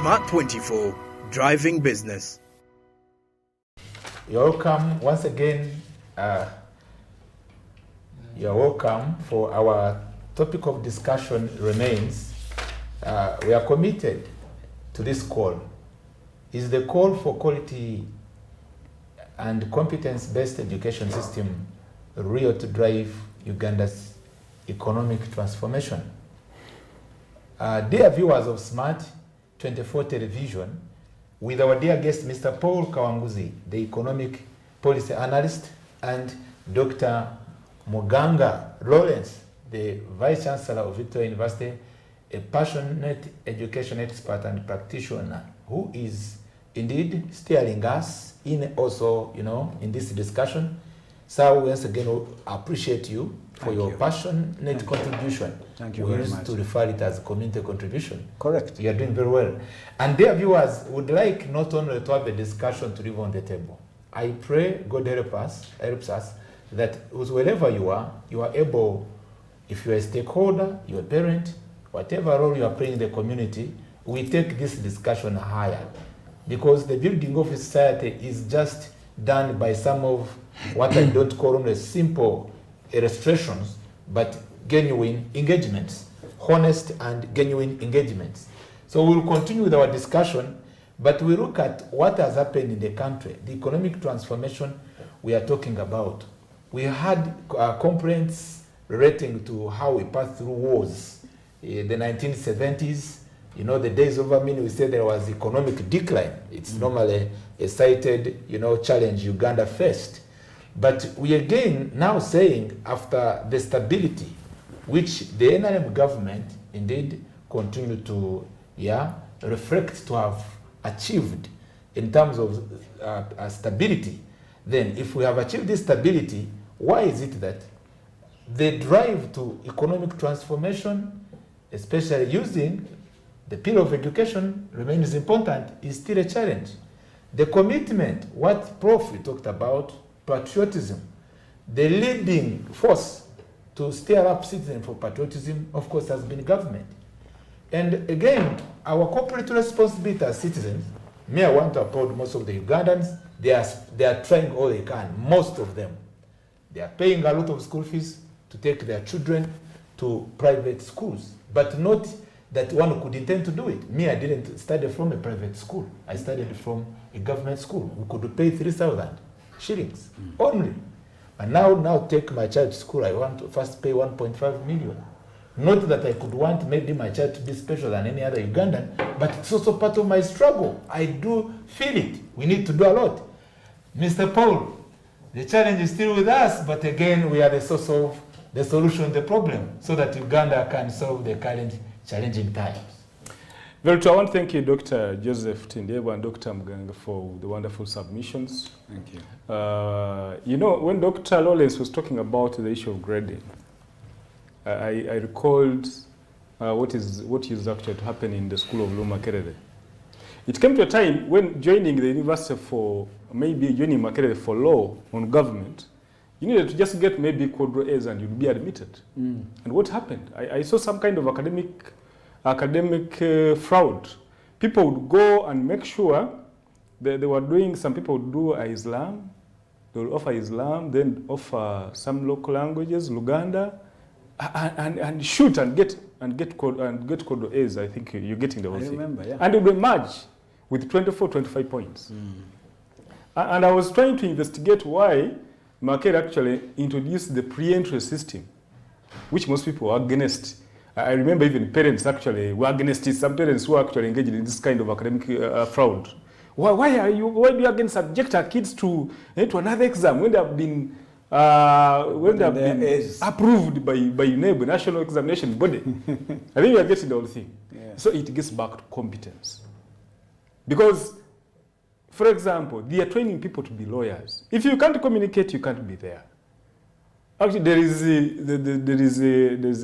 Smart 24, driving business. You're welcome once again. You're welcome. For our topic of discussion remains, we are committed to this call. Is the call for quality and competence-based education system real to drive Uganda's economic transformation? Dear viewers of Smart 24 Television, with our dear guest, Mr. Paul KAWUNGUZI, the economic policy analyst, and Dr. MUGANGA Lawrence, the Vice Chancellor of Victoria University, a passionate education expert and practitioner who is indeed steering us in also, in this discussion. So once again, we appreciate you for your passionate contribution. Thank you very much. We used to refer it as community contribution. Correct. You are doing very well. And dear viewers, would like not only to have a discussion to leave on the table. I pray God helps us, that wherever you are able, if you are a stakeholder, you are a parent, whatever role you are playing in the community, we take this discussion higher. Because the building of a society is just done by some of what I don't call only simple illustrations, but genuine engagements, honest and genuine engagements. So we'll continue with our discussion, but we look at what has happened in the country, the economic transformation we are talking about. We had complaints relating to how we passed through wars. The 1970s, the days of Amin, we said there was economic decline. It's normally a cited, challenge Uganda faced. But we again now saying after the stability, which the NRM government indeed continue to reflect to have achieved in terms of stability, then if we have achieved this stability, why is it that the drive to economic transformation, especially using the pillar of education remains important, is still a challenge? The commitment, what Prof talked about, patriotism, the leading force to stir up citizens for patriotism, of course, has been government. And again, our corporate responsibility as citizens, I want to applaud most of the Ugandans. They are trying all they can, most of them. They are paying a lot of school fees to take their children to private schools, but not that one could intend to do it. I didn't study from a private school. I studied from a government school. We could pay 3,000 shillings only. And now take my child to school, I want to first pay 1.5 million. Not that I could want maybe my child to be special than any other Ugandan, but it's also part of my struggle. I do feel it. We need to do a lot. Mr. Paul, the challenge is still with us, but again, we are the source of the solution to the problem, so that Uganda can solve the current challenging times. Very true. I want to thank you, Dr. Joseph Tindebo and Dr. MUGANGA, for the wonderful submissions. Thank you. When Dr. Lawrence was talking about the issue of grading, I recalled what is actually to happen in the school of RWAMAHE. It came to a time when joining the university joining Makerere for law on government, you needed to just get maybe quadro A's and you'd be admitted. And what happened? I saw some kind of academic fraud. People would go and make sure they were doing, some people would do Islam, they would offer Islam, then offer some local languages, Luganda, and shoot and get code A's. I think you're getting the whole thing. I remember, yeah. And it would emerge with 24, 25 points. And I was trying to investigate why Makerere actually introduced the pre-entry system, which most people were against. I remember even parents actually were against it. Some parents were actually engaged in this kind of academic fraud. Why do you again subject our kids to another exam when they have been approved by UNEB, National Examination Body? I think we are getting the whole thing. Yeah. So it gets back to competence. Because, for example, they are training people to be lawyers. If you can't communicate, you can't be there. Actually, there is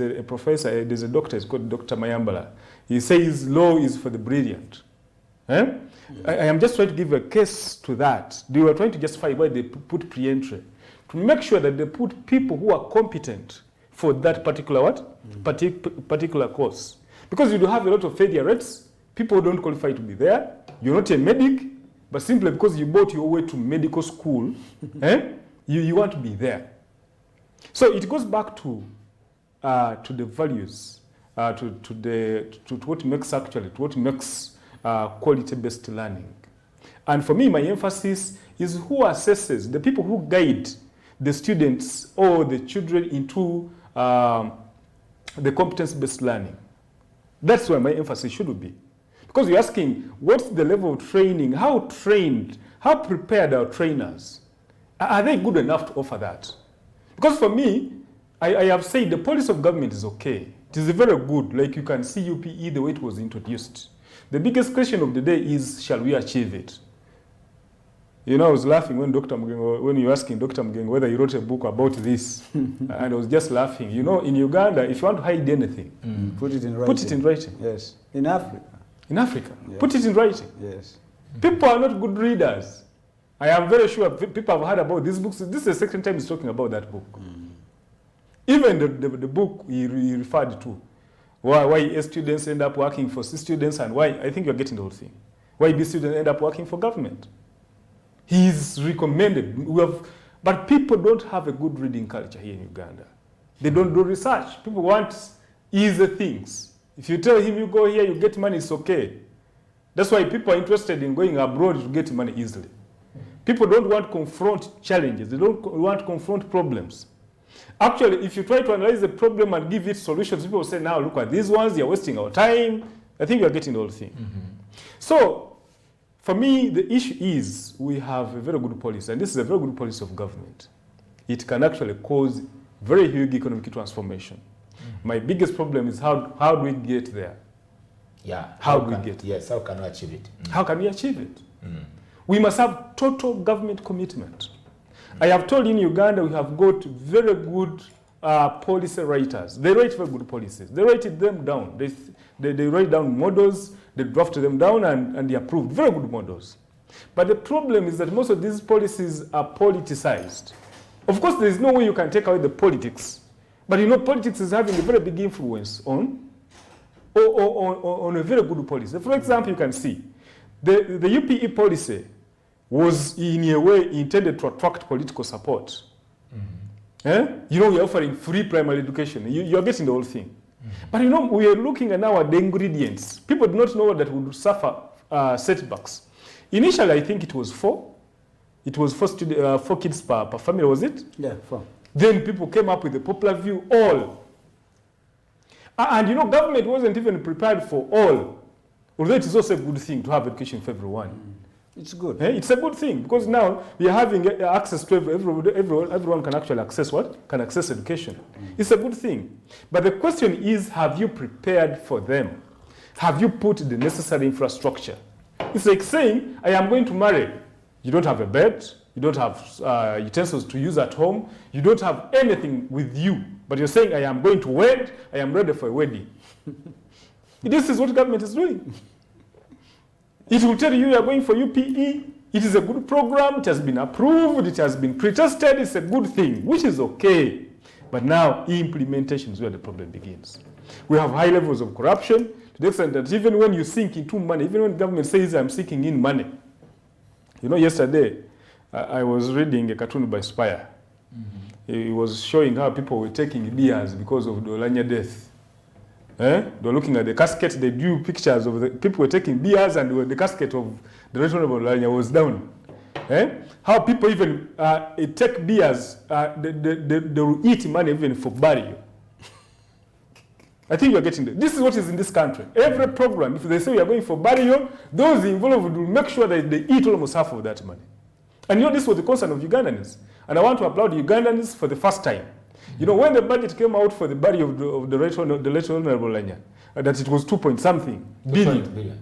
a professor, there's a doctor, it's called Dr. Mayambala. He says law is for the brilliant. I am just trying to give a case to that. They were trying to justify why they put pre-entry, to make sure that they put people who are competent for that particular particular course. Because you do have a lot of failure rates People don't qualify to be there. You're not a medic, but simply because you bought your way to medical school, you want to be there. So it goes back to the values, to what makes quality-based learning. And for me, my emphasis is who assesses, the people who guide the students or the children into the competence-based learning. That's where my emphasis should be. Because you're asking, what's the level of training? How trained, how prepared are trainers? Are they good enough to offer that? Because for me, I have said the policy of government is okay. It is very good, like you can see UPE the way it was introduced. The biggest question of the day is, shall we achieve it? You know, I was laughing when you were asking Dr. Mugengo whether he wrote a book about this. And I was just laughing. You know, in Uganda, if you want to hide anything, put it in writing. Put it in writing. Yes. In Africa. In Africa. Yeah. Put it in writing. Yes. People are not good readers. I am very sure people have heard about these books. This is the second time he's talking about that book. Even the book he referred to, why A students end up working for C students, and why, I think you're getting the whole thing, why B students end up working for government. He's recommended. But people don't have a good reading culture here in Uganda. They don't do research. People want easy things. If you tell him you go here, you get money, it's okay. That's why people are interested in going abroad to get money easily. People don't want to confront challenges. They don't want to confront problems. Actually, if you try to analyze the problem and give it solutions, people will say, now look at these ones, you're wasting our time. I think you're getting the whole thing. So, for me, the issue is we have a very good policy, and this is a very good policy of government. It can actually cause very huge economic transformation. My biggest problem is how do we get there? Yeah. How do we get there? Yes, how can we achieve it? How can we achieve it? We must have total government commitment. I have told you in Uganda we have got very good policy writers. They write very good policies. They write them down. They write down models, they draft them down and they approve. Very good models. But the problem is that most of these policies are politicized. Of course, there is no way you can take away the politics. But you know, politics is having a very big influence on a very good policy. For example, you can see the UPE policy was in a way intended to attract political support. You know, we're offering free primary education. You're getting the whole thing. But you know, we are looking at now at the ingredients. People do not know that would suffer setbacks. Initially, I think it was 4. It was 4 kids per family, was it? Yeah, 4. Then people came up with the popular view, all. And you know, government wasn't even prepared for all. Although it is also a good thing to have education for everyone. It's good. It's a good thing because now we are having access to everyone can actually access what? Can access education. It's a good thing. But the question is, have you prepared for them? Have you put the necessary infrastructure? It's like saying, I am going to marry. You don't have a bed. You don't have utensils to use at home. You don't have anything with you. But you're saying, I am going to wed. I am ready for a wedding. This is what government is doing. It will tell you are going for UPE. It is a good program. It has been approved. It has been pre-tested. It's a good thing, which is okay. But now implementation is where the problem begins. We have high levels of corruption to the extent that even when you sink into money, even when government says I'm sinking in money. You know, yesterday I was reading a cartoon by Spire. It was showing how people were taking beers because of the Olanya death. They were looking at the casket, they drew pictures of the people were taking beers and the casket of the Right Honorable Olanya was down. How people even take beers, they will eat money even for burial. I think you're getting this is what is in this country. Every program, if they say we are going for burial, those involved will make sure that they eat almost half of that money. And you know, this was the concern of Ugandans. And I want to applaud Ugandans for the first time. You know, when the budget came out for the burial of the Right Honorable Olanya, that it was 2-point-something billion.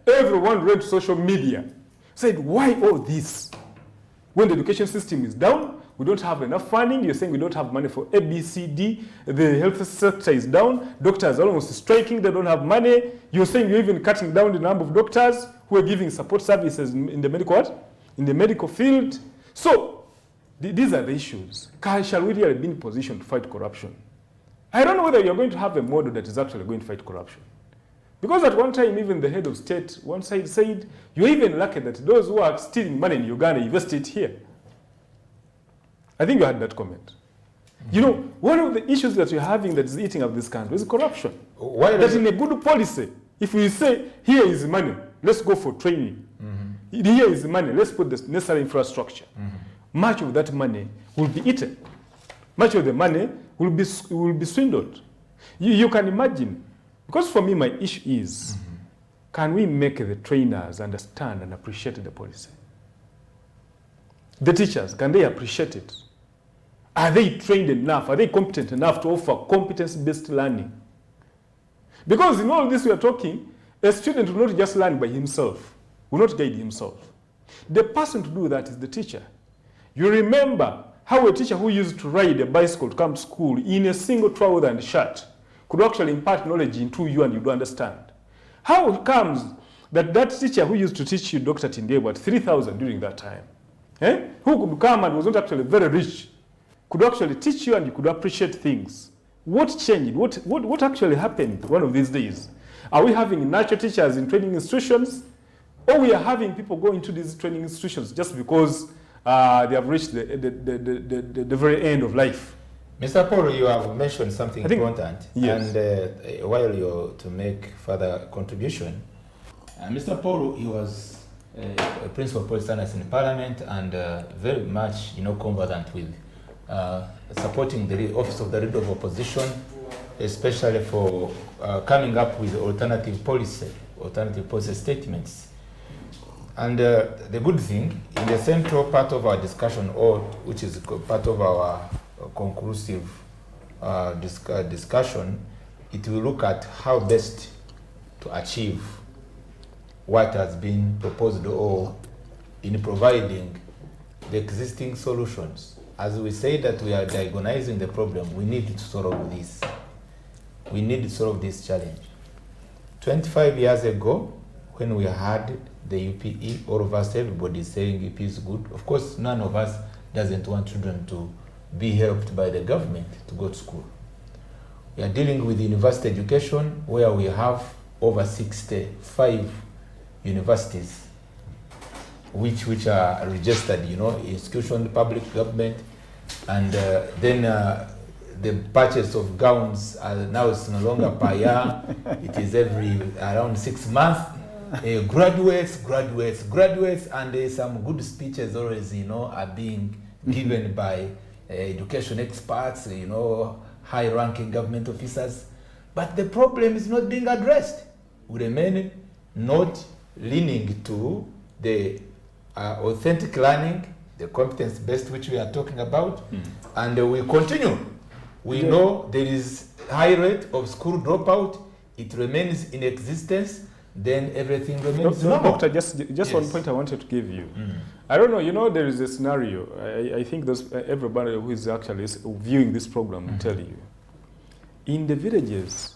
Everyone ran to social media, said, why all this? When the education system is down, we don't have enough funding. You're saying we don't have money for A, B, C, D. The health sector is down. Doctors are almost striking. They don't have money. You're saying you're even cutting down the number of doctors who are giving support services in the medical what? In the medical field. So these are the issues. Shall we really be in position to fight corruption? I don't know whether you're going to have a model that is actually going to fight corruption. Because at one time, even the head of state, one side said, you're even lucky that those who are stealing money in Uganda invest it here. I think you had that comment. You know, one of the issues that you're having that is eating up this country is corruption. Why that in a good policy, if we say, here is money, let's go for training. Here is money, let's put the necessary infrastructure. Much of that money will be eaten. Much of the money will be swindled. You can imagine, because for me, my issue is, can we make the trainers understand and appreciate the policy? The teachers, can they appreciate it? Are they trained enough? Are they competent enough to offer competence-based learning? Because in all this we are talking, a student will not just learn by himself, will not guide himself. The person to do that is the teacher. You remember how a teacher who used to ride a bicycle to come to school in a single trouser and shirt could actually impart knowledge into you and you do understand. How it comes that that teacher who used to teach you Dr. Tindebo at 3,000 during that time, who could come and was not actually very rich, could actually teach you and you could appreciate things. What changed? What actually happened one of these days? Are we having natural teachers in training institutions? Or we are having people go into these training institutions just because they have reached the very end of life? Mr. Paul, you have mentioned something important. Yes. And while you're to make further contribution, Mr. Paul, he was a principal policy analyst in Parliament and very much, conversant with supporting the office of the leader of opposition, especially for coming up with alternative policy statements. And the good thing, in the central part of our discussion, or which is part of our conclusive discussion, it will look at how best to achieve what has been proposed or in providing the existing solutions. As we say that we are diagnosing the problem, we need to solve this. We need to solve this challenge. 25 years ago, when we had the UPE, all of us, everybody is saying UPE is good. Of course, none of us doesn't want children to be helped by the government to go to school. We are dealing with university education where we have over 65 universities which are registered, institution, public government, and then the purchase of gowns now it's no longer per year, it is around 6 months. Graduates, and some good speeches always, are being given by education experts, high-ranking government officers. But the problem is not being addressed. We remain not leaning to the authentic learning, the competence-based which we are talking about, and we continue. We know there is high rate of school dropout. It remains in existence. Then everything remains normal. Doctor, just one point I wanted to give you. I don't know, there is a scenario. I think everybody who is actually viewing this program will tell you. In the villages,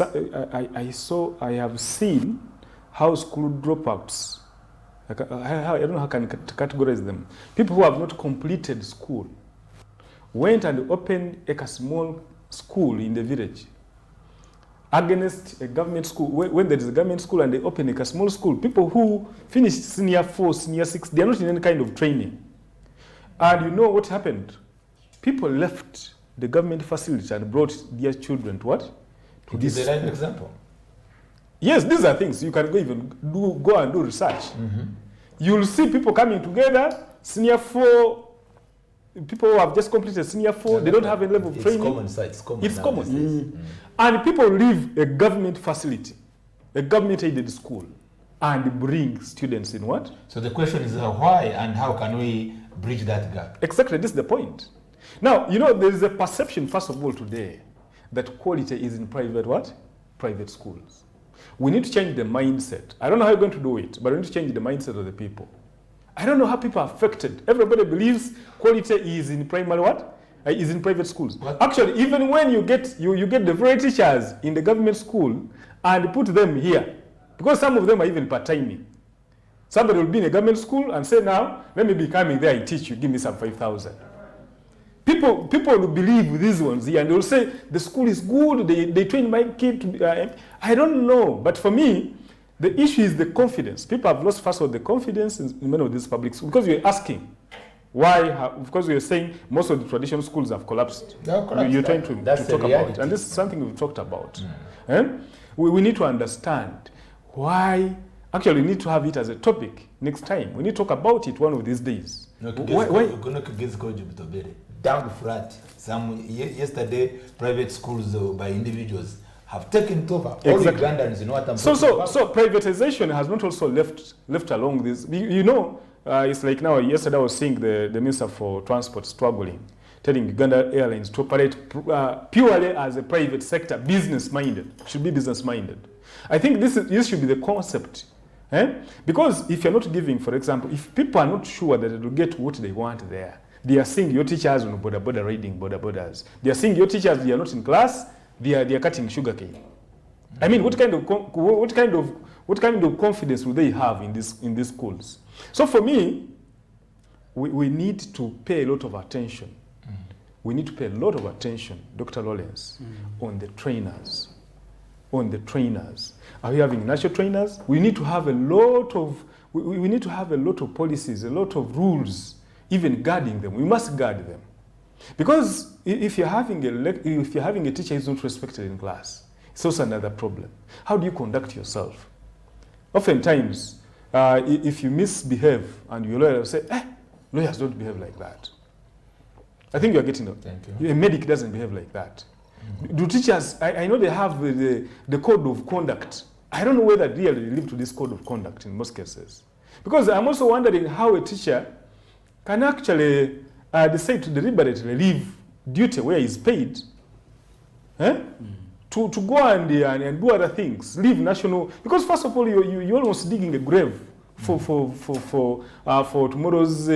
I have seen how school dropouts, I don't know how I can categorize them. People who have not completed school went and opened a small school in the village against a government school. When there is a government school and they open a small school, people who finished senior 4, senior 6, they are not in any kind of training. And you know what happened? People left the government facility and brought their children to what? To this is a live example. Yes, these are things you can go and do research. You'll see people coming together, senior 4, people who have just completed senior 4, they don't have a level of training. It's common. And people leave a government facility, a government-aided school, and bring students in what? So the question is why and how can we bridge that gap? Exactly, this is the point. Now, there is a perception, first of all, today, that quality is in private schools. We need to change the mindset. I don't know how you're going to do it, but we need to change the mindset of the people. I don't know how people are affected. Everybody believes quality is in is in private schools. What? Actually, even when you get the very teachers in the government school and put them here, because some of them are even part-timing. Somebody will be in a government school and say, now, let me be coming there and teach you, give me some 5,000. People will believe these ones here, and they'll say the school is good. They train my kid to be. I don't know, but for me, the issue is the confidence. People have lost first of all the confidence in many of these public schools because you're asking why. Because we're saying most of the traditional schools have collapsed. You're trying to talk about, and this is something we've talked about. We need to understand why. Actually, we need to have it as a topic next time. We need to talk about it one of these days. Why? Down flat. Yesterday, private schools by individuals have taken it over. All Ugandans, you know what I'm talking about? So privatization has not also left along this. It's like now. Yesterday, I was seeing the Minister for Transport struggling, telling Uganda Airlines to operate purely as a private sector, business-minded. Should be business-minded. I think this should be the concept. Because if you're not giving, for example, if people are not sure that they will get what they want there, they are seeing your teachers on border reading borders. They are seeing your teachers, they are not in class, they are cutting sugarcane. I mean, what kind of confidence will they have in these schools? So for me, we need to pay a lot of attention. We need to pay a lot of attention, Dr. Lawrence, on the trainers. Are we having national trainers? We need to have a lot of policies, a lot of rules, even guarding them. We must guard them, because if you're having a teacher who's not respected in class, it's also another problem. How do you conduct yourself? Oftentimes, if you misbehave and your lawyer will say, lawyers don't behave like that. I think you're getting it. Thank you. A medic doesn't behave like that. Do teachers, I know they have the code of conduct. I don't know whether really they live to this code of conduct in most cases. Because I'm also wondering how a teacher can actually decide to deliberately leave duty where he's paid to go and do other things, leave national. Because first of all, you're almost digging a grave for tomorrow's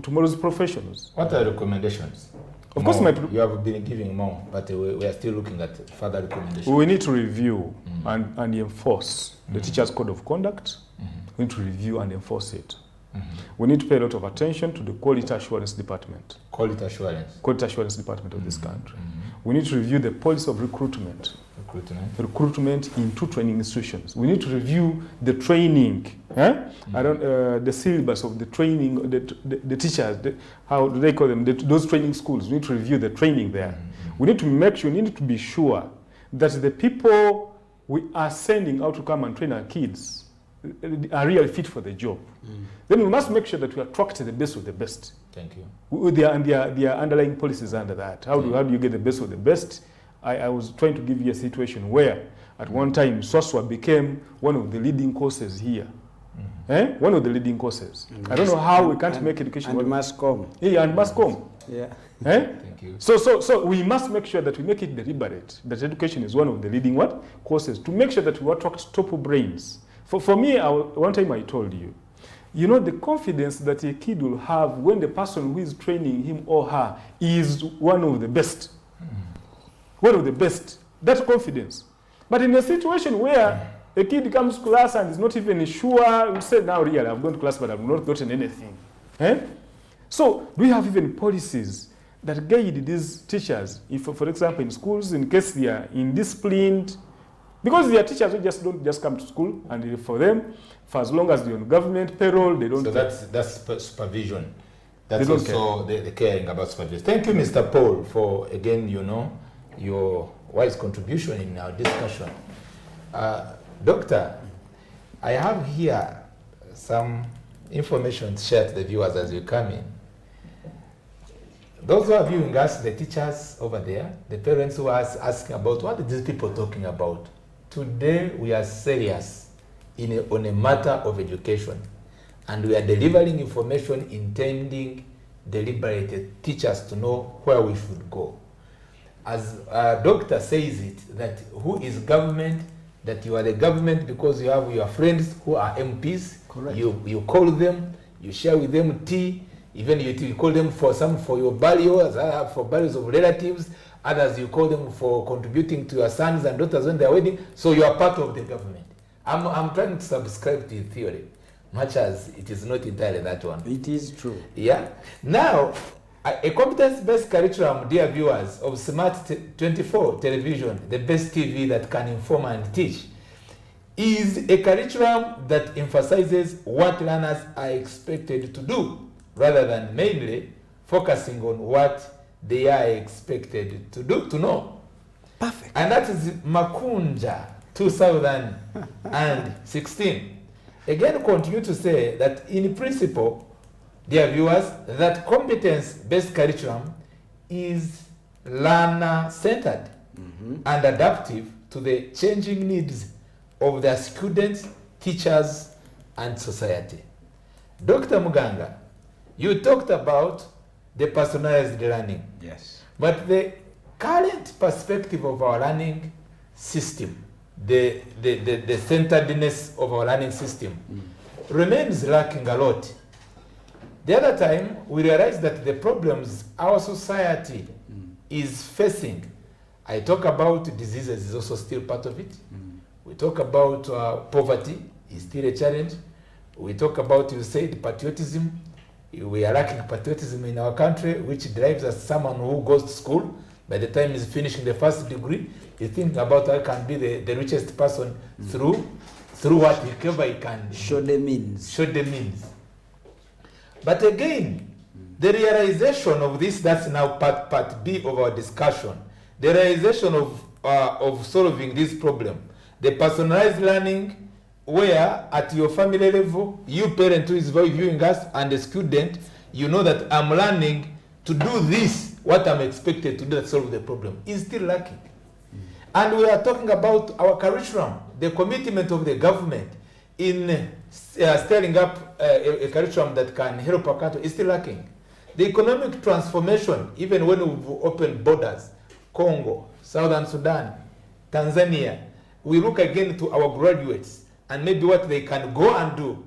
tomorrow's professionals. What are the recommendations? Of course, you have been giving more, but we are still looking at further recommendations. We need to review and enforce the teacher's code of conduct. We need to review and enforce it. We need to pay a lot of attention to the quality assurance department. Quality assurance department of this country. We need to review the policy of recruitment into training institutions. We need to review the training, the syllabus of the training, the teachers, how do they call them, those training schools. We need to review the training there. We need to make sure, we need to be sure that the people we are sending out to come and train our kids are really fit for the job. Then we must make sure that we attract the best of the best. Thank you. There are underlying policies under that. How do you get the best of the best? I was trying to give you a situation where at one time SOSWA became one of the leading courses here. One of the leading courses. I don't know how we can't make education. And MASCOM. Yeah, and MASCOM. Yeah. Thank you. So we must make sure that we make it deliberate, that education is one of the leading courses, to make sure that we attract top brains. For me, one time I told you, the confidence that a kid will have when the person who is training him or her is one of the best. One of the best. That confidence. But in a situation where a kid comes to class and is not even sure, we say, now really, I've gone to class, but I've not gotten anything. So do we have even policies that guide these teachers, if, for example, in schools, in case they are indisciplined? Because they are teachers who don't just come to school, and for them, for as long as they're on government payroll, they don't. So that's supervision. That's also the caring about supervision. Thank you, Mr. Paul, for again, your wise contribution in our discussion. Doctor, I have here some information to share to the viewers as you come in. Those who are viewing us, the teachers over there, the parents who are asking about what are these people talking about. Today we are serious on a matter of education, and we are delivering information intending deliberate teachers to know where we should go. As a doctor says it, that who is government, that you are the government because you have your friends who are MPs. Correct. You call them, you share with them tea, even you call them for your burials, for burials of relatives. Others you call them for contributing to your sons and daughters when they are wedding. So you are part of the government. I'm trying to subscribe to your theory, much as it is not entirely that one. It is true. Yeah. Now, A competence-based curriculum, dear viewers, of Smart 24 television, the best TV that can inform and teach, is a curriculum that emphasizes what learners are expected to do, rather than mainly focusing on what they are expected to do, to know. Perfect. And that is Makunja 2016. Again, continue to say that in principle, dear viewers, that competence-based curriculum is learner-centered and adaptive to the changing needs of their students, teachers, and society. Dr. Muganga, you talked about the personalized learning. Yes. But the current perspective of our learning system, the centeredness of our learning system, remains lacking a lot. The other time, we realized that the problems our society is facing, I talk about diseases is also still part of it. We talk about poverty is still a challenge. We talk about, you said, patriotism. We are lacking patriotism in our country, which drives us someone who goes to school. By the time he's finishing the first degree, he's thinking about how he can be the richest person through whatever he can. Show the means. Show the means. But again, the realization of this, that's now part B of our discussion. The realization of solving this problem. The personalized learning, where at your family level, you parent who is viewing us and the student, you know that I'm learning to do this, what I'm expected to do to solve the problem, is still lacking. And we are talking about our curriculum, the commitment of the government in stirring up a curriculum that can help our country is still lacking. The economic transformation, even when we've opened borders, Congo, Southern Sudan, Tanzania, we look again to our graduates and maybe what they can go and do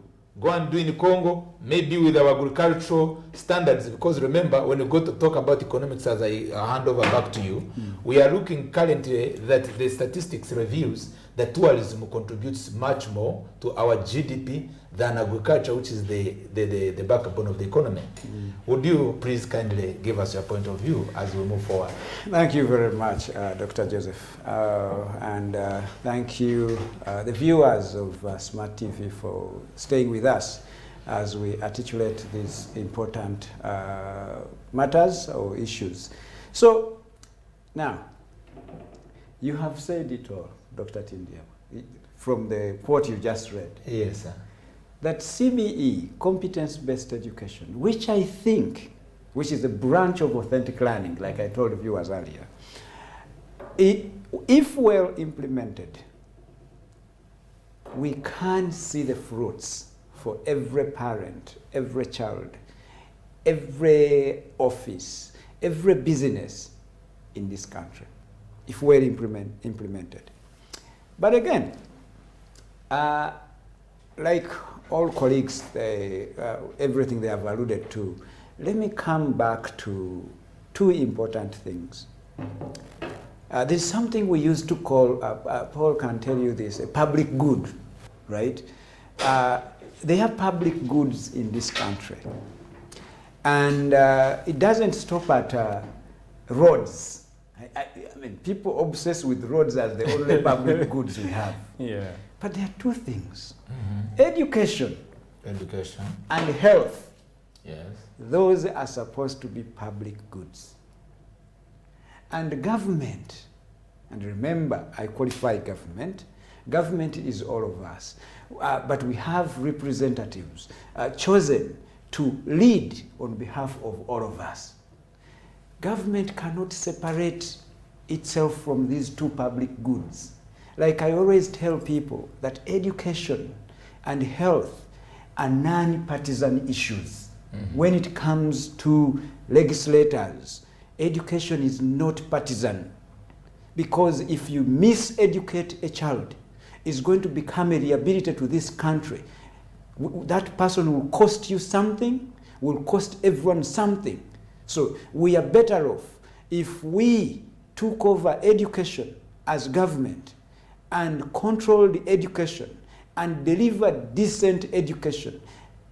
in Congo, maybe with our agricultural standards, because remember, when we go to talk about economics, as I hand over back to you, we are looking currently that the statistics reveals that tourism contributes much more to our GDP than agriculture, which is the backbone of the economy. Would you please kindly give us your point of view as we move forward? Thank you very much, Dr. Joseph. And thank you, the viewers of Smart TV, for staying with us as we articulate these important matters or issues. So, now, you have said it all, Dr. Tindia, from the quote you just read. Yes, sir. That CBE, competence-based education, which I think, which is a branch of authentic learning, like I told the viewers earlier, if well implemented, we can see the fruits for every parent, every child, every office, every business in this country, if well implemented. But again, like all colleagues, everything they have alluded to, let me come back to two important things. There's something we used to call, Paul can tell you this, a public good, right? They have public goods in this country. And it doesn't stop at roads. I mean, people obsess with roads as the only public goods we have. Yeah. But there are two things. Education. Education. And health. Yes. Those are supposed to be public goods. And government, and remember, I qualify government. Government is all of us. But we have representatives chosen to lead on behalf of all of us. Government cannot separate itself from these two public goods. Like I always tell people that education and health are non-partisan issues. When it comes to legislators, education is not partisan. Because if you miseducate a child, it's going to become a liability to this country. That person will cost you something, will cost everyone something. So we are better off if we took over education as government and controlled education and delivered decent education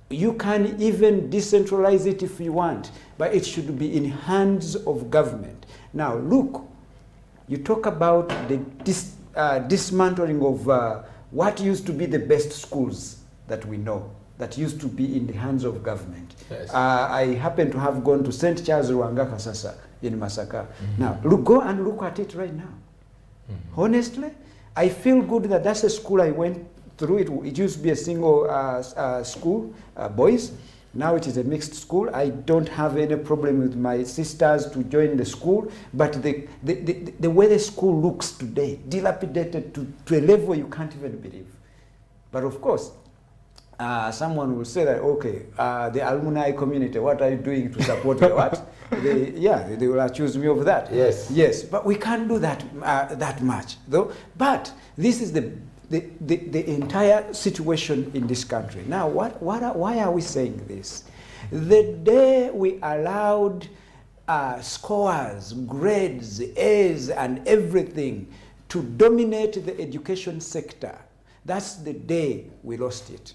You can even decentralize it if you want, but it should be in hands of government. Now, look, you talk about the dismantling of what used to be the best schools that we know, that used to be in the hands of government. Yes. I happen to have gone to St. Charles Rwanga Kasasa in Masaka. Now, look, go and look at it right now. Honestly, I feel good that that's a school I went through. It used to be a single school, boys. Now it is a mixed school. I don't have any problem with my sisters to join the school, but the way the school looks today, dilapidated to a level you can't even believe. But of course, someone will say that, okay, the alumni community, what are you doing to support the what? They will accuse me of that. Yes. Yes, but we can't do that that much, though. But this is the entire situation in this country. Now, why are we saying this? The day we allowed scores, grades, A's, and everything to dominate the education sector, that's the day we lost it.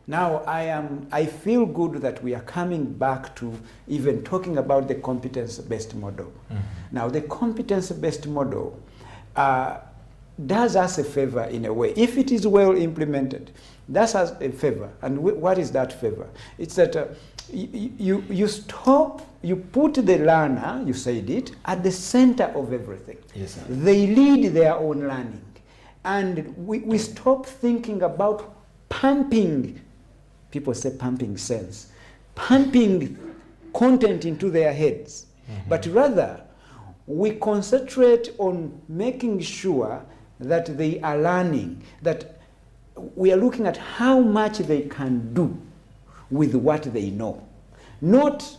Now, I feel good that we are coming back to even talking about the competence-based model. Now, the competence-based model does us a favor in a way. If it is well implemented, does us a favor. And what is that favor? It's that you put the learner, you said it, at the center of everything. Yes, sir. They lead their own learning. And we stop thinking about pumping, people say pumping sense, pumping content into their heads. But rather, we concentrate on making sure that they are learning, that we are looking at how much they can do with what they know. Not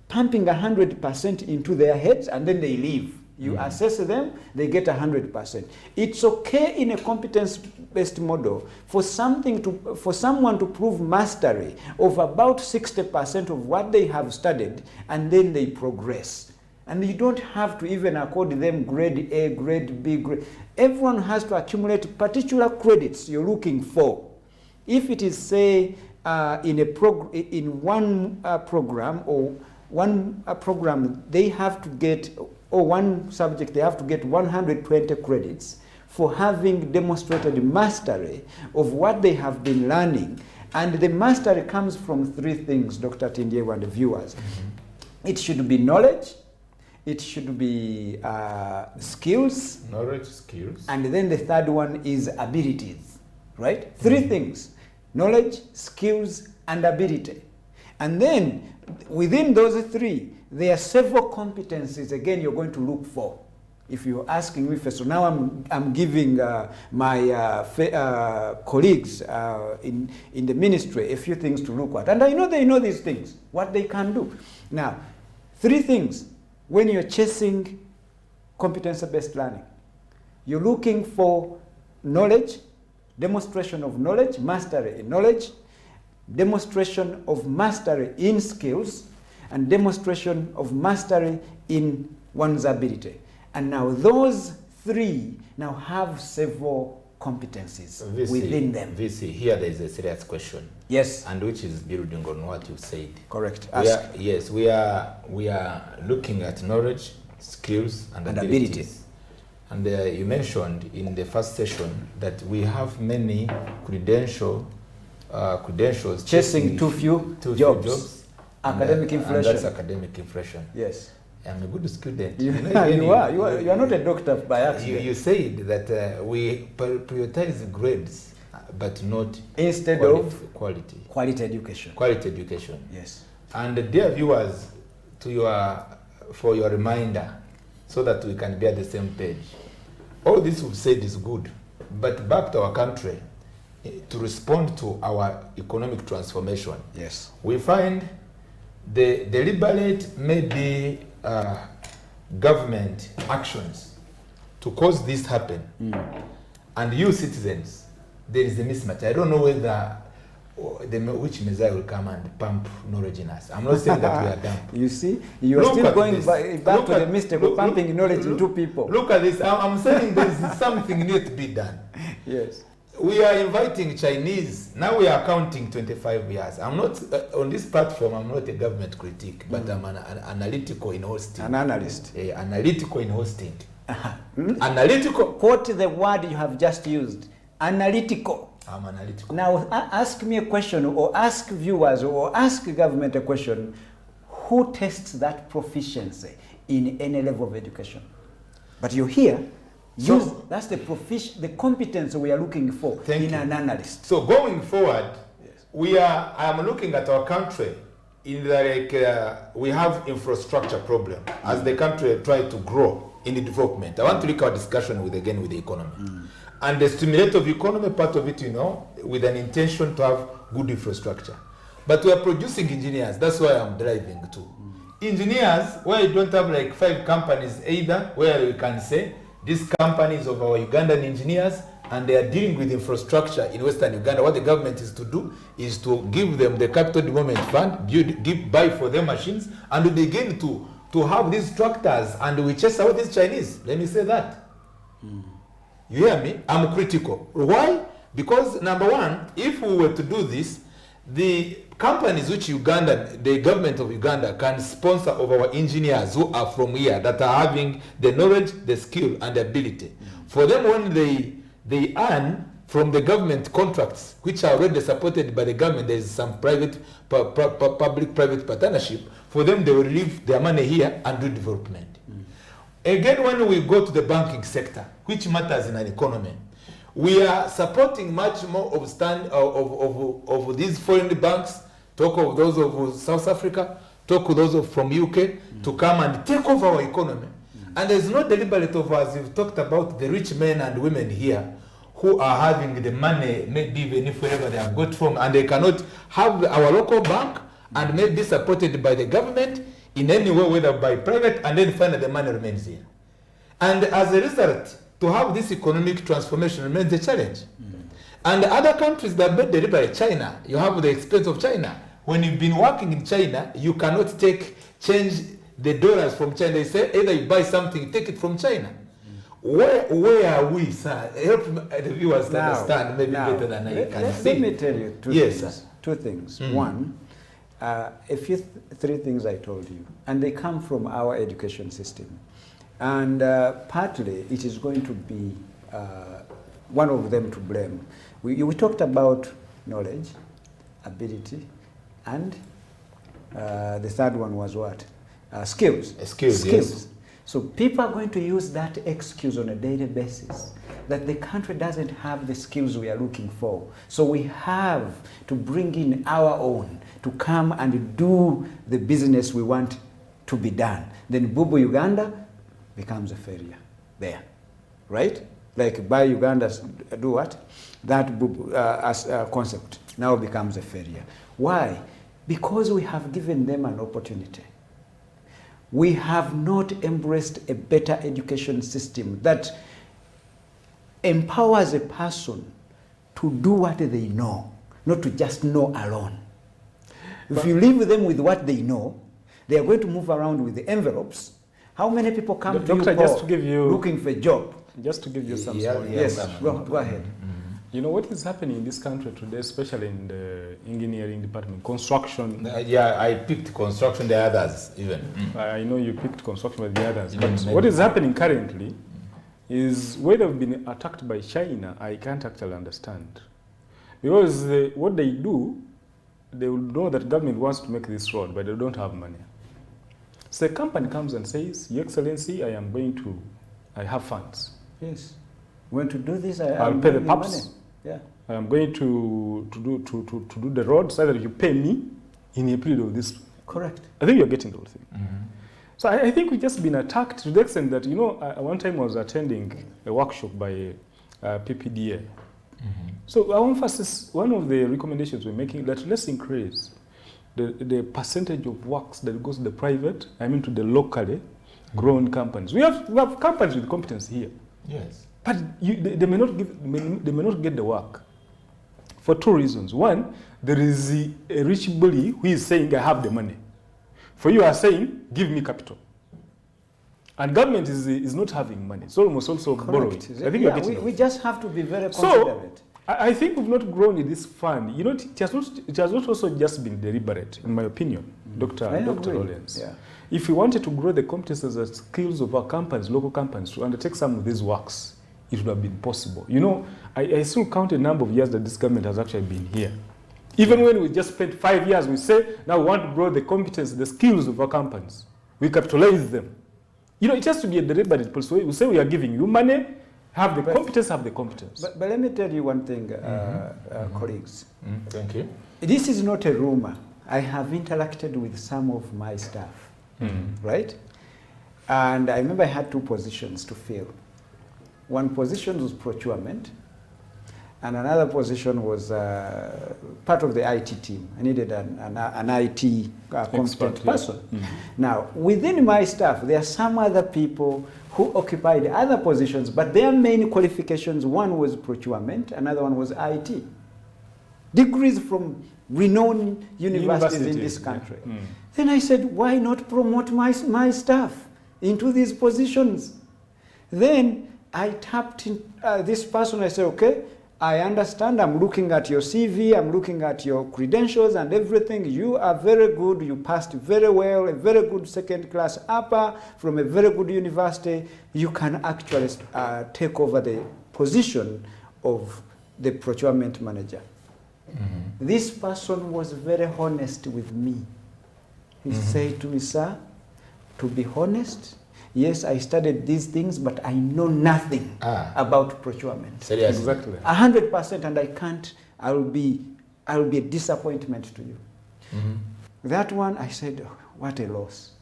pumping 100% into their heads and then they leave. You assess them, they get 100%. It's okay in a competence-based model for someone to prove mastery of about 60% of what they have studied, and then they progress. And you don't have to even accord them grade A, grade B, grade. Everyone has to accumulate particular credits you're looking for. If it is, say, in one program or one program, they have to get, or one subject, they have to get 120 credits for having demonstrated mastery of what they have been learning. And the mastery comes from three things, Dr. Tindiewa and the viewers. It should be knowledge, it should be skills. Knowledge, skills. And then the third one is abilities, right? Three things: knowledge, skills, and ability. And then within those three, there are several competencies, again, you're going to look for. If you're asking me first, so now I'm giving my colleagues in the ministry a few things to look at. And I know they know these things, what they can do. Now, three things when you're chasing competence-based learning. You're looking for knowledge, demonstration of knowledge, mastery in knowledge, demonstration of mastery in skills, and demonstration of mastery in one's ability. And now those three now have several competencies within them. VC, here there is a serious question. Yes. And which is building on what you said. Correct. We are looking at knowledge, skills, and abilities. And you mentioned in the first session that we have many credentials chasing too few jobs. Academic inflation. And that's academic inflation. Yes. I'm a good student. You are not a doctor by accident. You said that we prioritize grades, but not instead of quality. Quality education. Quality education. Yes. And dear viewers, for your reminder, so that we can be at the same page. All this we've said is good, but back to our country, to respond to our economic transformation. Yes. We find the deliberate, maybe government actions to cause this happen. And you citizens, there is a mismatch. I don't know whether which Messiah will come and pump knowledge in us. I'm not saying that we are dumb. You see, you are still going back to the mistake of pumping knowledge into people. Look at this. I'm saying there is something need to be done. Yes. we are inviting Chinese. Now we are counting 25 years. I'm not, on this platform, I'm not a government critic, but I'm an analytical in hosting. An analyst. Analytical in hosting. Analytical. Quote the word you have just used. Analytical. I'm analytical. Now ask me a question, or ask viewers, or ask government a question. Who tests that proficiency in any level of education? But you're here. So, that's the competence we are looking for in an analyst. So going forward, I'm looking at our country in we have infrastructure problem as the country try to grow in the development. I want to link our discussion with the economy. And the stimulative economy, part of it, with an intention to have good infrastructure. But we are producing engineers. That's why I'm driving to. Engineers, where you don't have like 5 companies either, where we can say, these companies of our Ugandan engineers, and they are dealing with infrastructure in Western Uganda. What the government is to do is to give them the capital development fund, buy for their machines, and we begin to have these tractors, and we chase out these Chinese. Let me say that. You hear me? I'm critical. Why? Because number one, if we were to do this, the companies which the government of Uganda can sponsor of our engineers who are from here, that are having the knowledge, the skill, and the ability. For them, when they earn from the government contracts, which are already supported by the government, there is some public-private partnership, for them they will leave their money here and do development. Again, when we go to the banking sector, which matters in an economy, we are supporting much more of these foreign banks, talk of those of South Africa, talk of those from UK, to come and take over our economy. And there's no deliberate of us. You've talked about the rich men and women here who are having the money, maybe even if wherever they have got from, and they cannot have our local bank and may be supported by the government in any way, whether by private, and then finally the money remains here. And as a result, to have this economic transformation remains a challenge. And other countries that made deliberate, China, you have the expense of China. When you've been working in China, you cannot change the dollars from China. They say either you buy something, take it from China. Where are we, sir? Help the viewers to understand maybe better than I can see. Let me tell you two things. One, three things I told you, and they come from our education system. And partly it is going to be one of them to blame. We talked about knowledge, ability, and the third one was what? Skills. Skills. Yes. So people are going to use that excuse on a daily basis that the country doesn't have the skills we are looking for. So we have to bring in our own to come and do the business we want to be done. Then Bubu Uganda becomes a failure there, right? Like buy Uganda, do what? That as a concept now becomes a failure. Why? Because we have given them an opportunity. We have not embraced a better education system that empowers a person to do what they know, not to just know alone. If you leave them with what they know, they are going to move around with the envelopes. How many people come to you looking for a job? Just to give you some Yes, go ahead. You know what is happening in this country today, especially in the engineering department, construction. I picked construction, the others even. I know you picked construction with the others. But what is happening currently is whether they've been attacked by China, I can't actually understand. Because what they do, they will know that government wants to make this road, but they don't have money. So the company comes and says, Your Excellency, I have funds. Yes. When to do this, I'll pay the PAPs. Money. Yeah. I am going to do the road so that you pay me in a period of this. Correct. I think you're getting the whole thing. So I think we've just been attacked to the extent that, one time I was attending a workshop by PPDA. So our emphasis, one of the recommendations we're making, that let's increase the percentage of works that goes to the private, to the locally grown companies. We have companies with competence here. Yes. But they may not get the work for two reasons. One, there is a rich bully who is saying, I have the money. For you are saying, give me capital. And government is not having money. It's almost also borrowing. I think we just have to be very considerate. I think we've not grown in this fund. You know, it has not also just been deliberate, in my opinion, Dr. Lawrence. Yeah. If we wanted to grow the competences and skills of our companies, local companies, to undertake some of these works, it would have been possible. You know, I still count a number of years that this government has actually been here. Even when we just spent 5 years, we say, now we want to grow the competence, the skills of our companies. We capitalize them. You know, it has to be a deliberate policy. We say we are giving you money, have the competence, have the competence. But let me tell you one thing, colleagues. Thank you. This is not a rumor. I have interacted with some of my staff, right? And I remember I had 2 positions to fill. One position was procurement, and another position was part of the IT team. I needed an IT competent person. Now, within my staff, there are some other people who occupied other positions, but their main qualifications, one was procurement, another one was IT. Degrees from renowned universities in this country. Then I said, why not promote my staff into these positions? Then I tapped in this person. I said, okay, I understand. I'm looking at your CV. I'm looking at your credentials and everything. You are very good. You passed very well, a very good second-class upper from a very good university. You can actually take over the position of the procurement manager. This person was very honest with me. He said to me, sir, to be honest, yes, I studied these things, but I know nothing about procurement. Seriously? Exactly. 100%, and I can't. I will be a disappointment to you. That one, I said, oh, what a loss.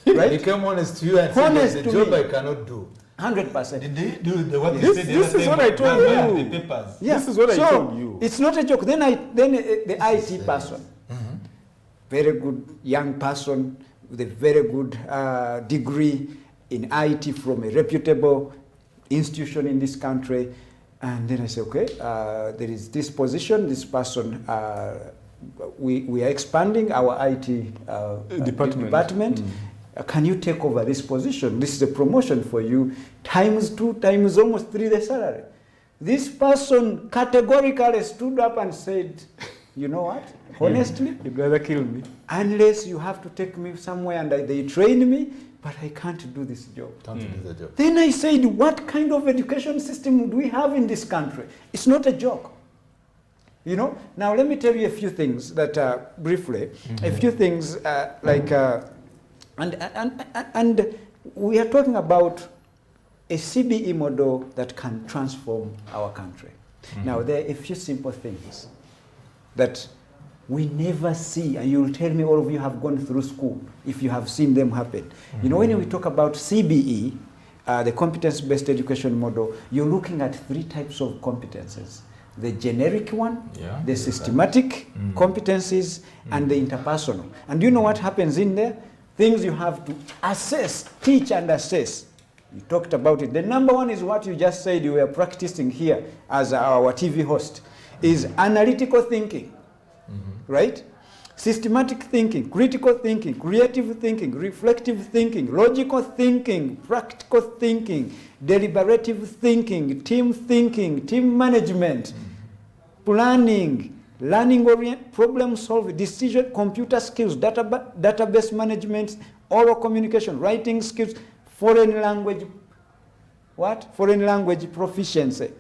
Right? He came honest to you and said, the job I cannot do. 100%. Did they do the what they said? This is what I told you. The papers. Yeah. This is what I So, told you. it's not a joke. Then the IT person, very good young person with a very good degree in IT from a reputable institution in this country. And then I said, okay, there is this position, this person, we are expanding our IT department. Can you take over this position? This is a promotion for you, ×2, times almost 3 the salary. This person categorically stood up and said, you know what, honestly, You'd rather kill me. unless you have to take me somewhere and they train me, but I can't do this job. Can't do the job. Then I said, what kind of education system do we have in this country? It's not a joke. You know, now let me tell you a few things that briefly, a few things and we are talking about a CBE model that can transform our country. Now there are a few simple things that we never see, and you'll tell me, all of you have gone through school if you have seen them happen. You know, when we talk about CBE, the competence-based education model, you're looking at 3 types of competences. The generic one, the systematic competencies, and the interpersonal. And do you know what happens in there? Things you have to assess, teach and assess. You talked about it. The number one is what you just said you were practicing here as our TV host, is analytical thinking, right? Systematic thinking, critical thinking, creative thinking, reflective thinking, logical thinking, practical thinking, deliberative thinking, team management, planning, learning-oriented, problem-solving, decision, computer skills, database management, oral communication, writing skills, foreign language proficiency.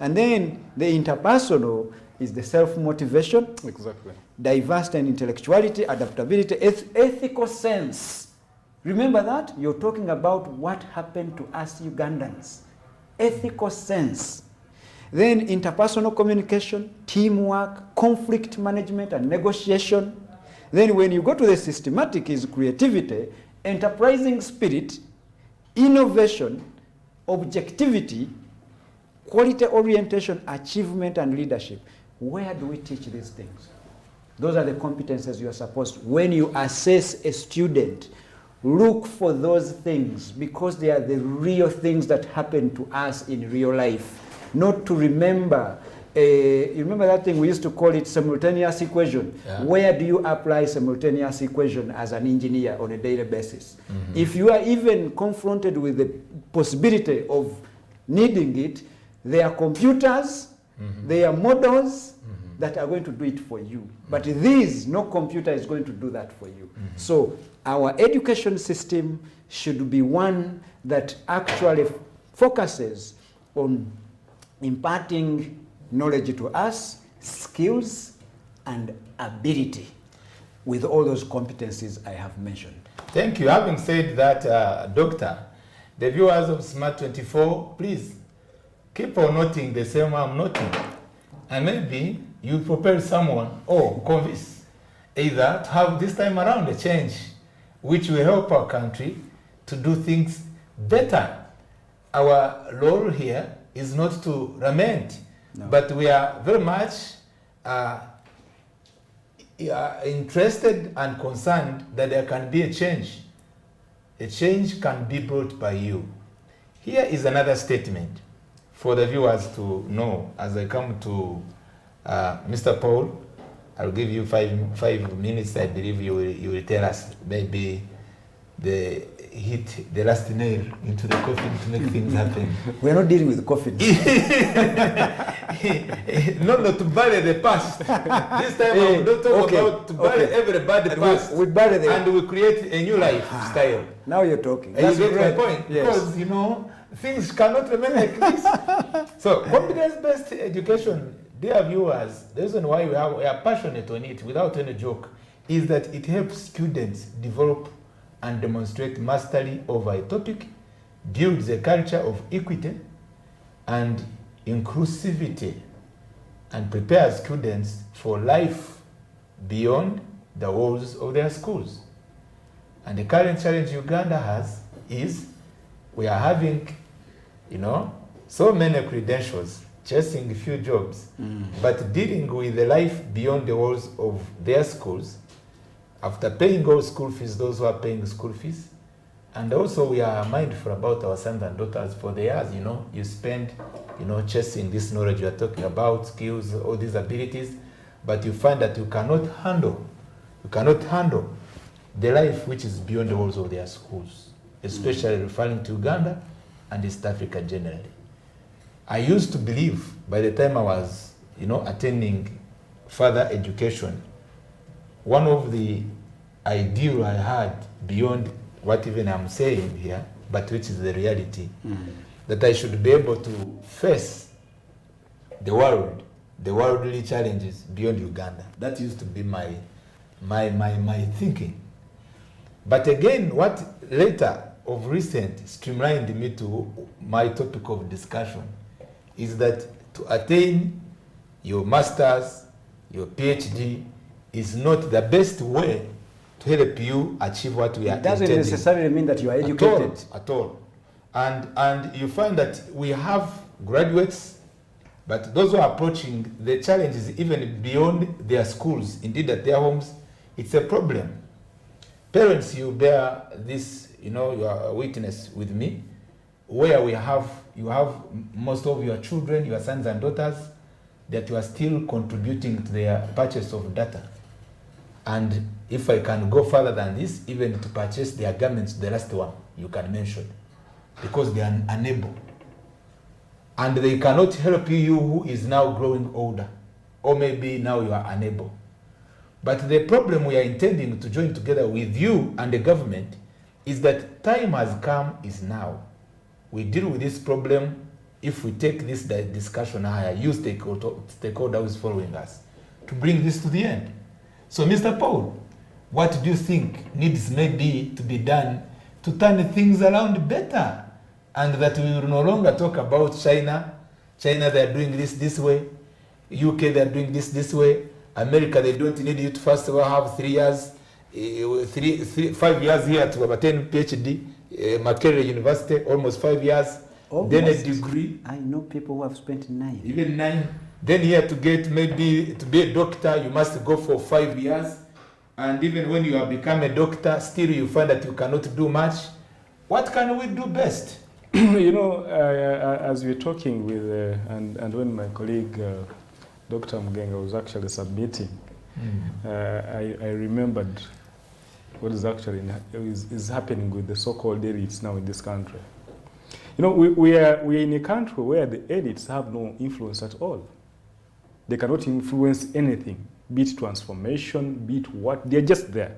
And then the interpersonal is the self-motivation, Exactly. diversity and intellectuality, adaptability, ethical sense. Remember that? You're talking about what happened to us Ugandans. Ethical sense. Then interpersonal communication, teamwork, conflict management and negotiation. Then when you go to the systematic is creativity, enterprising spirit, innovation, objectivity, quality orientation, achievement and leadership. Where do we teach these things? Those are the competences you are supposed to. When you assess a student, look for those things because they are the real things that happen to us in real life. Not to remember, you remember that thing we used to call it simultaneous equation? Yeah. Where do you apply simultaneous equation as an engineer on a daily basis? If you are even confronted with the possibility of needing it, there are computers They are models that are going to do it for you. But no computer is going to do that for you. So our education system should be one that actually focuses on imparting knowledge to us, skills, and ability with all those competencies I have mentioned. Thank you. Having said that, Doctor, the viewers of Smart 24, please keep on noting the same I'm noting. And maybe you propel someone or convince either to have this time around a change which will help our country to do things better. Our role here is not to lament, but we are very much interested and concerned that there can be a change. A change can be brought by you. Here is another statement for the viewers to know as I come to Mr. Paul. I'll give you five minutes. I believe you will tell us maybe hit the last nail into the coffin to make things happen. We're not dealing with coffins. No, to bury the past. This time I'm not talking about to bury every bad past. We bury them. And we create a new lifestyle. Now you're talking. You get my point? Yes. Because, you know, things cannot remain like this. So, competence-based education, dear viewers, the reason why we are passionate on it, without any joke, is that it helps students develop and demonstrate mastery over a topic, builds a culture of equity and inclusivity, and prepares students for life beyond the walls of their schools. And the current challenge Uganda has is we are having, you know, so many credentials, chasing a few jobs, but dealing with the life beyond the walls of their schools, after paying all school fees, those who are paying school fees. And also we are mindful about our sons and daughters for the years, you know, you spend, you know, chasing this knowledge you are talking about, skills, all these abilities, but you find that you cannot handle the life which is beyond the walls of their schools, especially referring to Uganda and East Africa generally. I used to believe by the time I was, you know, attending further education, one of the ideal I had beyond what even I'm saying here, but which is the reality, that I should be able to face the world, the worldly challenges beyond Uganda. That used to be my thinking. But again, what later of recent streamlined me to my topic of discussion is that to attain your master's, your PhD, is not the best way to help you achieve what we are intending. It doesn't necessarily mean that you are educated. At all. And you find that we have graduates, but those who are approaching the challenges even beyond their schools, indeed at their homes, it's a problem. Parents, you bear this, you know, you are a witness with me, where you have most of your children, your sons and daughters, that you are still contributing to their purchase of data. And if I can go further than this, even to purchase their garments, the last one you can mention, because they are unable. And they cannot help you who is now growing older, or maybe now you are unable. But the problem we are intending to join together with you and the government is that time has come is now. We deal with this problem if we take this discussion higher, you stakeholder who is following us, to bring this to the end. So, Mr. Paul, what do you think needs maybe to be done to turn things around better, and that we will no longer talk about China, they are doing this way, UK they are doing this way, America they don't need you to first of all have 3 years, 5 years here to obtain PhD, Makerere University, almost 5 years, almost. Then a degree. I know people who have spent 9. Even 9. Then here to get maybe to be a doctor, you must go for 5 years. And even when you have become a doctor, still you find that you cannot do much. What can we do best? You know, as we're talking with, and when my colleague, Dr. MUGANGA was actually submitting, I remembered what is actually is happening with the so-called elites now in this country. You know, we are in a country where the elites have no influence at all. They cannot influence anything, be it transformation, be it what. They're just there.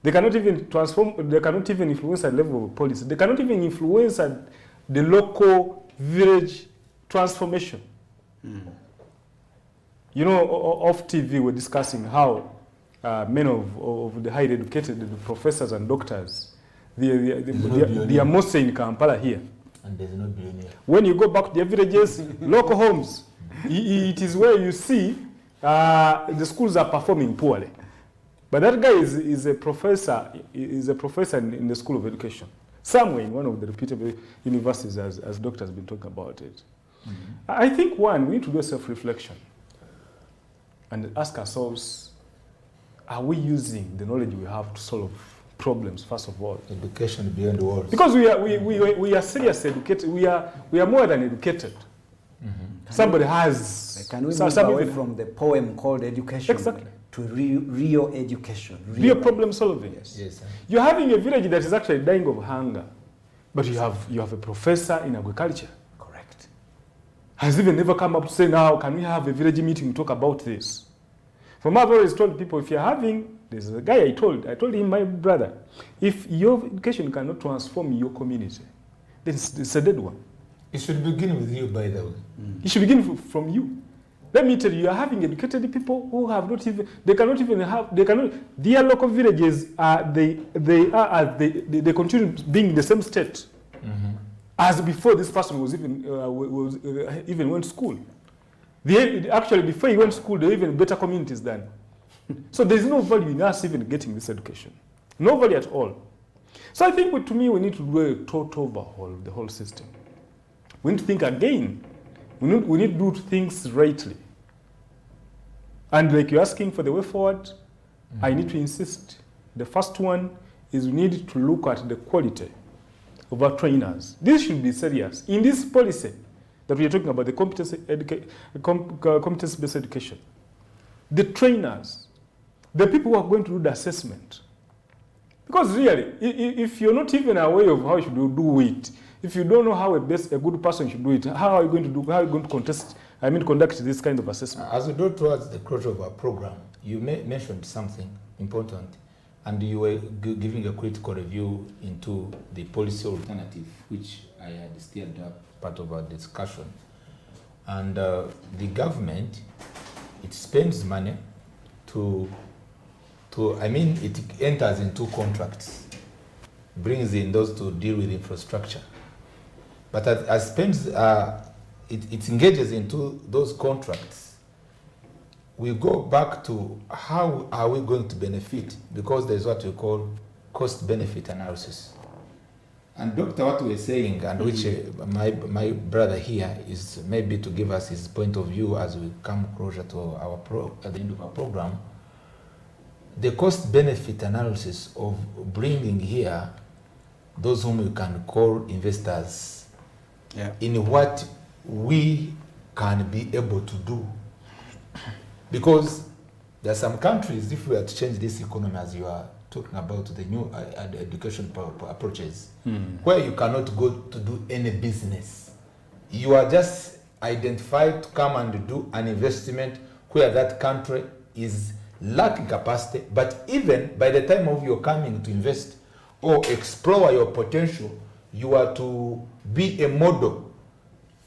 They cannot even transform, they cannot even influence at the level of policy. They cannot even influence at the local village transformation. You know, off TV, we're discussing how many of the highly educated, the professors and doctors, they are mostly in Kampala here. And there's no billionaire. When you go back to their villages, local homes, it is where you see the schools are performing poorly. But that guy is a professor in the School of Education, somewhere in one of the reputable universities, as Doctor has been talking about it. I think, one, we need to do a self-reflection and ask ourselves, are we using the knowledge we have to solve problems, first of all? Education beyond words. Because we are seriously educated, we are more than educated. Somebody has... Can we move away from the poem called education to real education? Real problem solving. Yes. You're having a village that is actually dying of hunger, but you have a professor in agriculture. Correct. Has even never come up to say, now, can we have a village meeting to talk about this? From I've always told people, if you're having, there's a guy I told him, my brother, if your education cannot transform your community, then it's a dead one. It should begin with you, by the way. It should begin from you. Let me tell you, you are having educated people who have not even, their local villages, they continue being the same state as before this person was even went to school. Actually, before he went to school, they were even better communities than. So there's no value in us even getting this education. No value at all. So I think, to me, we need to do a total overhaul of the whole system. We need to think again. We need to do things rightly. And like you're asking for the way forward, I need to insist. The first one is we need to look at the quality of our trainers. This should be serious. In this policy that we are talking about, the competence-based education, the trainers, the people who are going to do the assessment. Because really, if you're not even aware of how you should do it, if you don't know how a good person should do it, how are you going to conduct this kind of assessment? As we go towards the closure of our program, you mentioned something important, and you were giving a critical review into the policy alternative, which I had steered up part of our discussion. And the government, it spends money it enters into contracts, brings in those to deal with infrastructure. But as spends, it engages into those contracts, we go back to how are we going to benefit, because there's what we call cost-benefit analysis. And Doctor, what we're saying, and which my brother here is maybe to give us his point of view as we come closer to at the end of our program, the cost-benefit analysis of bringing here those whom we can call investors in what we can be able to do. Because there are some countries, if we are to change this economy as you are talking about the new education approaches, where you cannot go to do any business. You are just identified to come and do an investment where that country is lacking capacity, but even by the time of your coming to invest or explore your potential, you are to be a model.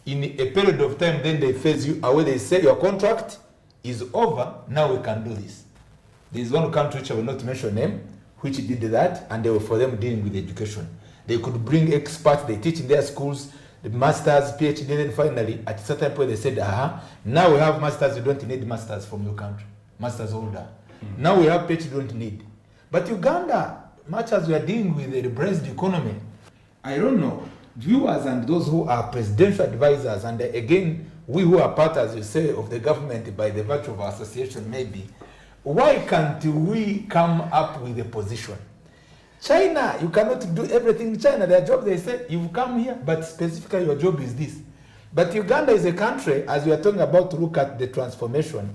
In a period of time, then they phase you away. They say your contract is over, now we can do this. There is one country which I will not mention name, which did that, and they were for them dealing with education. They could bring experts, they teach in their schools, the masters, PhD, then finally, at a certain point they said, now we have masters, you don't need masters from your country. Masters holder. Now we have PhD, don't need. But Uganda, much as we are dealing with a rebranded economy, I don't know, viewers and those who are presidential advisors, and again, we who are part, as you say, of the government by the virtue of our association maybe, why can't we come up with a position? China, you cannot do everything in China. Their job, they say, you've come here, but specifically your job is this. But Uganda is a country, as we are talking about, to look at the transformation.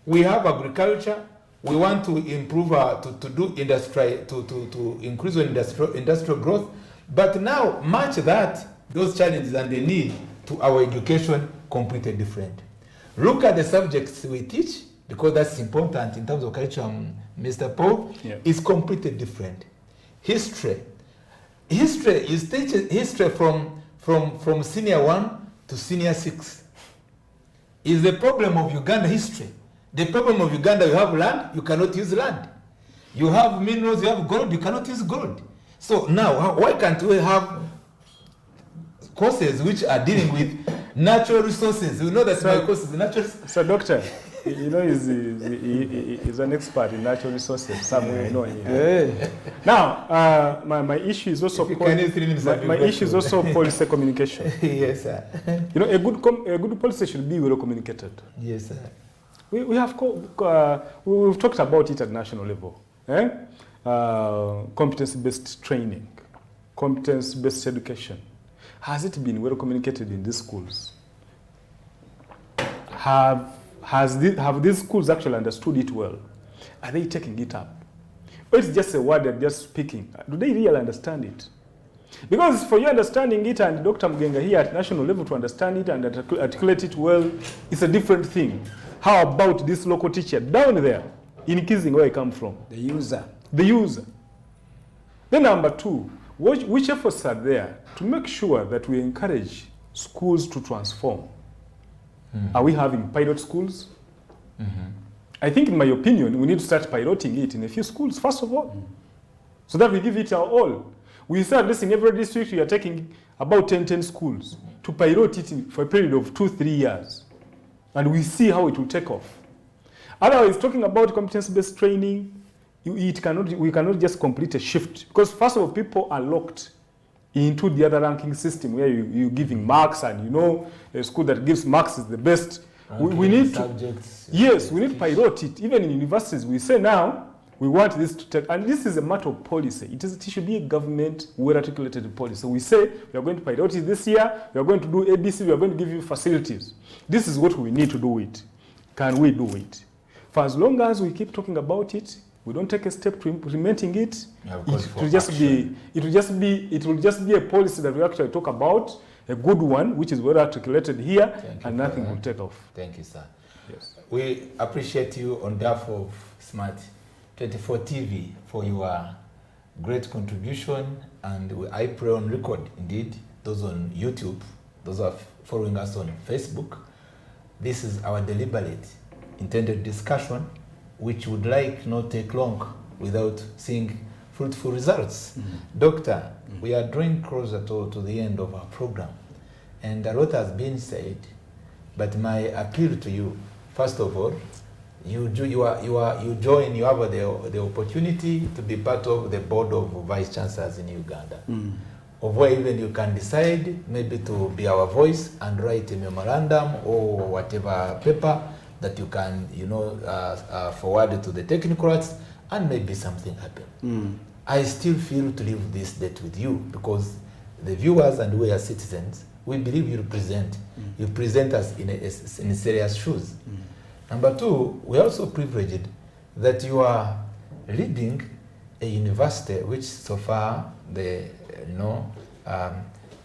We have agriculture. We want to improve to do industry, to increase industrial growth. But now, much that those challenges and the need to our education completely different. look at the subjects we teach, because that's important in terms of curriculum, Mr. Paul, is completely different. History is teaching history from senior 1 to senior 6. Is the problem of Uganda history. The problem of Uganda, you have land, you cannot use land. You have minerals, you have gold, you cannot use gold. So now, why can't we have courses which are dealing with natural resources? We know that my course is natural. So, doctor, you know, he's an expert in natural resources somewhere. You know. Yeah. Now, my issue is also my issue is also policy communication. Yes, sir. You know, a good policy should be well communicated. Yes, sir. We've talked about it at national level. Competency-based training, competence-based education. Has it been well communicated in these schools? Have these schools actually understood it well? Are they taking it up? Or it's just a word they're just speaking? Do they really understand it? Because for you understanding it and Dr. MUGANGA here at national level to understand it and articulate it well, it's a different thing. How about this local teacher down there in Kizing, where I come from? The user. The user. Then number 2, which efforts are there to make sure that we encourage schools to transform? Are we having pilot schools? I think, in my opinion, we need to start piloting it in a few schools, first of all, so that we give it our all. We start this in every district. We are taking about 10 schools to pilot it for a period of 2-3 years, and we see how it will take off. Otherwise, talking about competence-based training, we cannot just complete a shift, because first of all, people are locked into the other ranking system where you're giving marks, and you know a school that gives marks is the best. We need subjects. Yes, we need to pilot it. Even in universities, we say now we want this to take, and this is a matter of policy. It should be a government well-articulated policy. So we say we are going to pilot it this year. We are going to do ABC. We are going to give you facilities. This is what we need to do it. Can we do it? For as long as we keep talking about it, we don't take a step to implementing it. It will just be a policy that we actually talk about, a good one, which is well articulated here, and nothing will take off. Thank you, sir. Yes. We appreciate you on behalf of Smart 24 TV for your great contribution, and I pray on record, indeed, those on YouTube, those who are following us on Facebook. This is our deliberate, intended discussion, which would like not take long without seeing fruitful results. Doctor, we are drawing closer to the end of our program, and a lot has been said, but my appeal to you, first of all, you have the opportunity to be part of the board of vice chancellors in Uganda, of where even you can decide maybe to be our voice and write a memorandum or whatever paper that you can, forward to the technocrats, and maybe something happen. I still feel to leave this date with you, because the viewers and we as citizens, we believe you present us in serious shoes. Number 2, we are also privileged that you are leading a university which, so far, the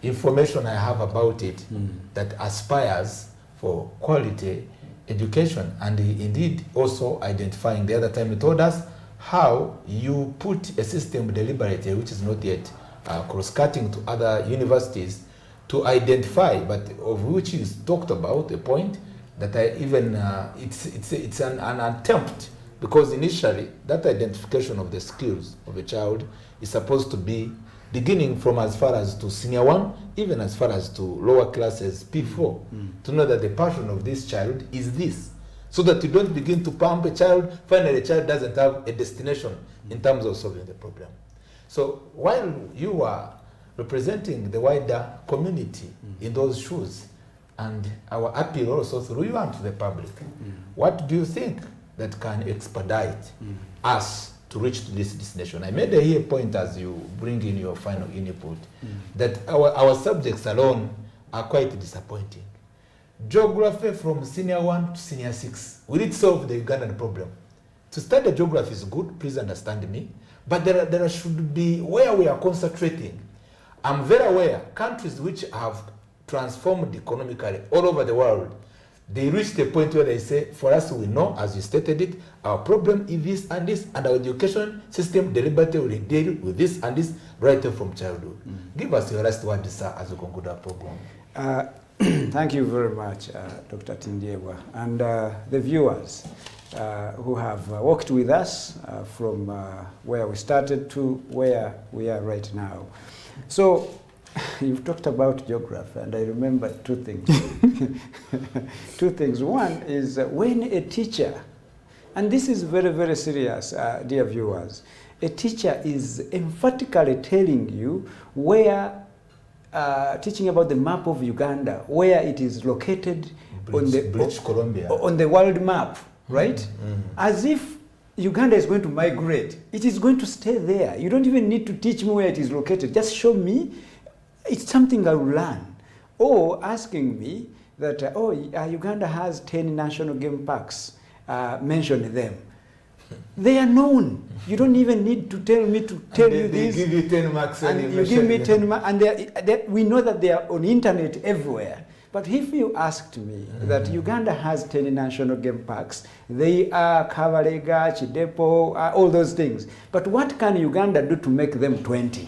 information I have about it, that aspires for quality education, and indeed also identifying, the other time you told us how you put a system deliberately, which is not yet cross-cutting to other universities, to identify, but of which you talked about a point that it's an attempt, because initially that identification of the skills of a child is supposed to be beginning from as far as to senior 1, even as far as to lower classes P4, to know that the passion of this child is this, so that you don't begin to pump a child, finally a child doesn't have a destination in terms of solving the problem. So while you are representing the wider community in those shoes, and our appeal also through you and to the public, what do you think that can expedite us to reach to this destination? I made a point as you bring in your final input, that our subjects alone are quite disappointing. Geography from senior 1 to senior 6, will it solve the Ugandan problem? To study geography is good, please understand me, but there should be where we are concentrating. I'm very aware countries which have transformed economically all over the world, they reach the point where they say, for us, we know, as you stated it, our problem is this, and our education system deliberately will deal with this and this right from childhood. Give us your last word, sir, as we conclude our program. Thank you very much, Dr. Tindiewa, and the viewers who have walked with us from where we started to where we are right now. So, you've talked about geography, and I remember two things. Two things. One is when a teacher, and this is very, very serious, dear viewers, a teacher is emphatically telling you where, teaching about the map of Uganda, where it is located British Columbia, on the world map, right? As if Uganda is going to migrate. It is going to stay there. You don't even need to teach me where it is located. Just show me. It's something I will learn. Or asking me that, Uganda has 10 national game parks. Mention them. They are known. You don't even need to tell me to tell you this. They give you 10 marks. And you give me 10 marks. And we know that they are on internet everywhere. But if you asked me that Uganda has 10 national game parks, they are Kabalega, Chidepo, all those things. But what can Uganda do to make them 20?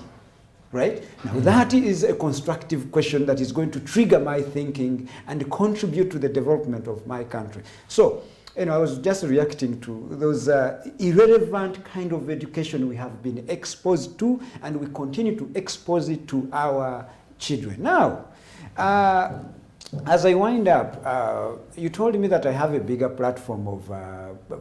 Right? Now that is a constructive question that is going to trigger my thinking and contribute to the development of my country. So, I was just reacting to those irrelevant kind of education we have been exposed to, and we continue to expose it to our children. Now, as I wind up, you told me that I have a bigger platform of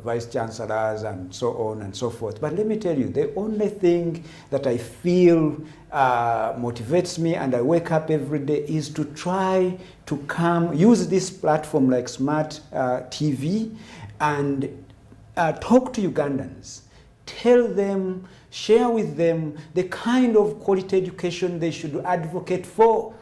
vice chancellors and so on and so forth. But let me tell you, the only thing that I feel motivates me and I wake up every day is to try to use this platform like Smart TV and talk to Ugandans. Tell them, share with them the kind of quality education they should advocate for.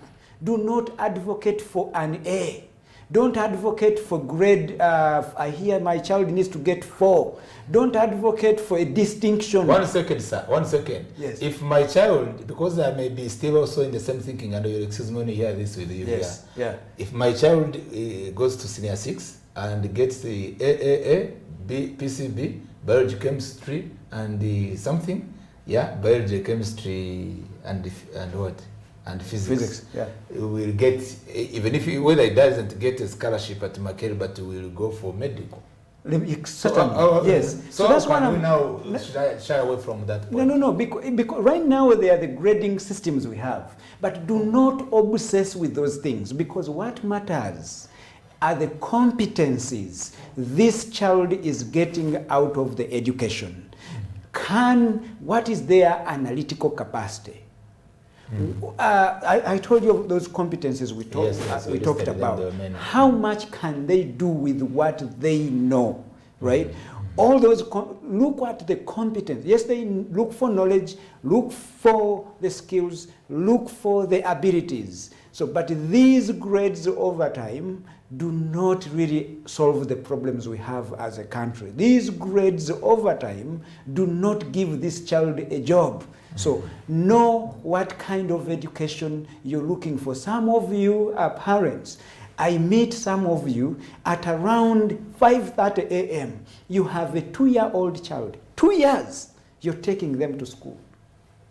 Do not advocate for an A. Don't advocate for grade, I hear my child needs to get 4. Don't advocate for a distinction. 1 second, sir, 1 second. Yes. If my child, because I may be still also in the same thinking, and you'll excuse me when you hear this with you. Yes. Yeah. If my child goes to senior 6 and gets the AAA, PCB, biology, chemistry, and something, biology, chemistry, and what? And physics. Will get, even if whether he doesn't get a scholarship at Makere, but will go for medical. Yes. So that's why we now shy away from that point. No. Because right now they are the grading systems we have. But do not obsess with those things, because what matters are the competencies this child is getting out of the education. What is their analytical capacity? I told you of those competencies we talked about. How much can they do with what they know, right? All those, look at the competence. Yes, they look for knowledge, look for the skills, look for the abilities. So, but these grades over time do not really solve the problems we have as a country. These grades over time do not give this child a job. So know what kind of education you're looking for. Some of you are parents. I meet some of you at around 5:30 a.m. You have a 2-year-old child. 2 years, you're taking them to school.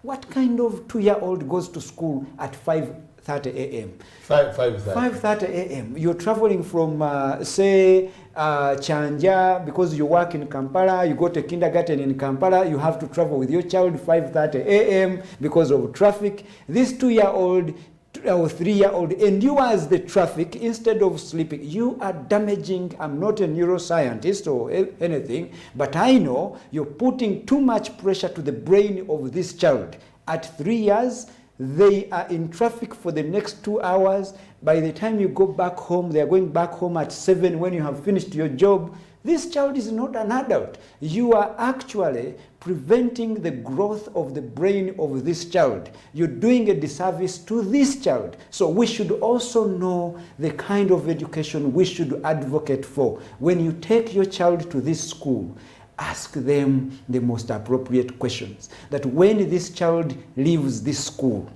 What kind of 2-year-old goes to school at 5:30 a.m.? 5:30 a.m. You're traveling from, say, Chanja, because you work in Kampala, you go to kindergarten in Kampala, you have to travel with your child 5:30 a.m. because of traffic. This 2-year-old or 3-year-old endures the traffic instead of sleeping. You are damaging, I'm not a neuroscientist or anything, but I know you're putting too much pressure to the brain of this child. At 3 years, they are in traffic for the next 2 hours. By the time you go back home, they are going back home at 7 when you have finished your job. This child is not an adult. You are actually preventing the growth of the brain of this child. You're doing a disservice to this child. So we should also know the kind of education we should advocate for. When you take your child to this school, ask them the most appropriate questions. That when this child leaves this school,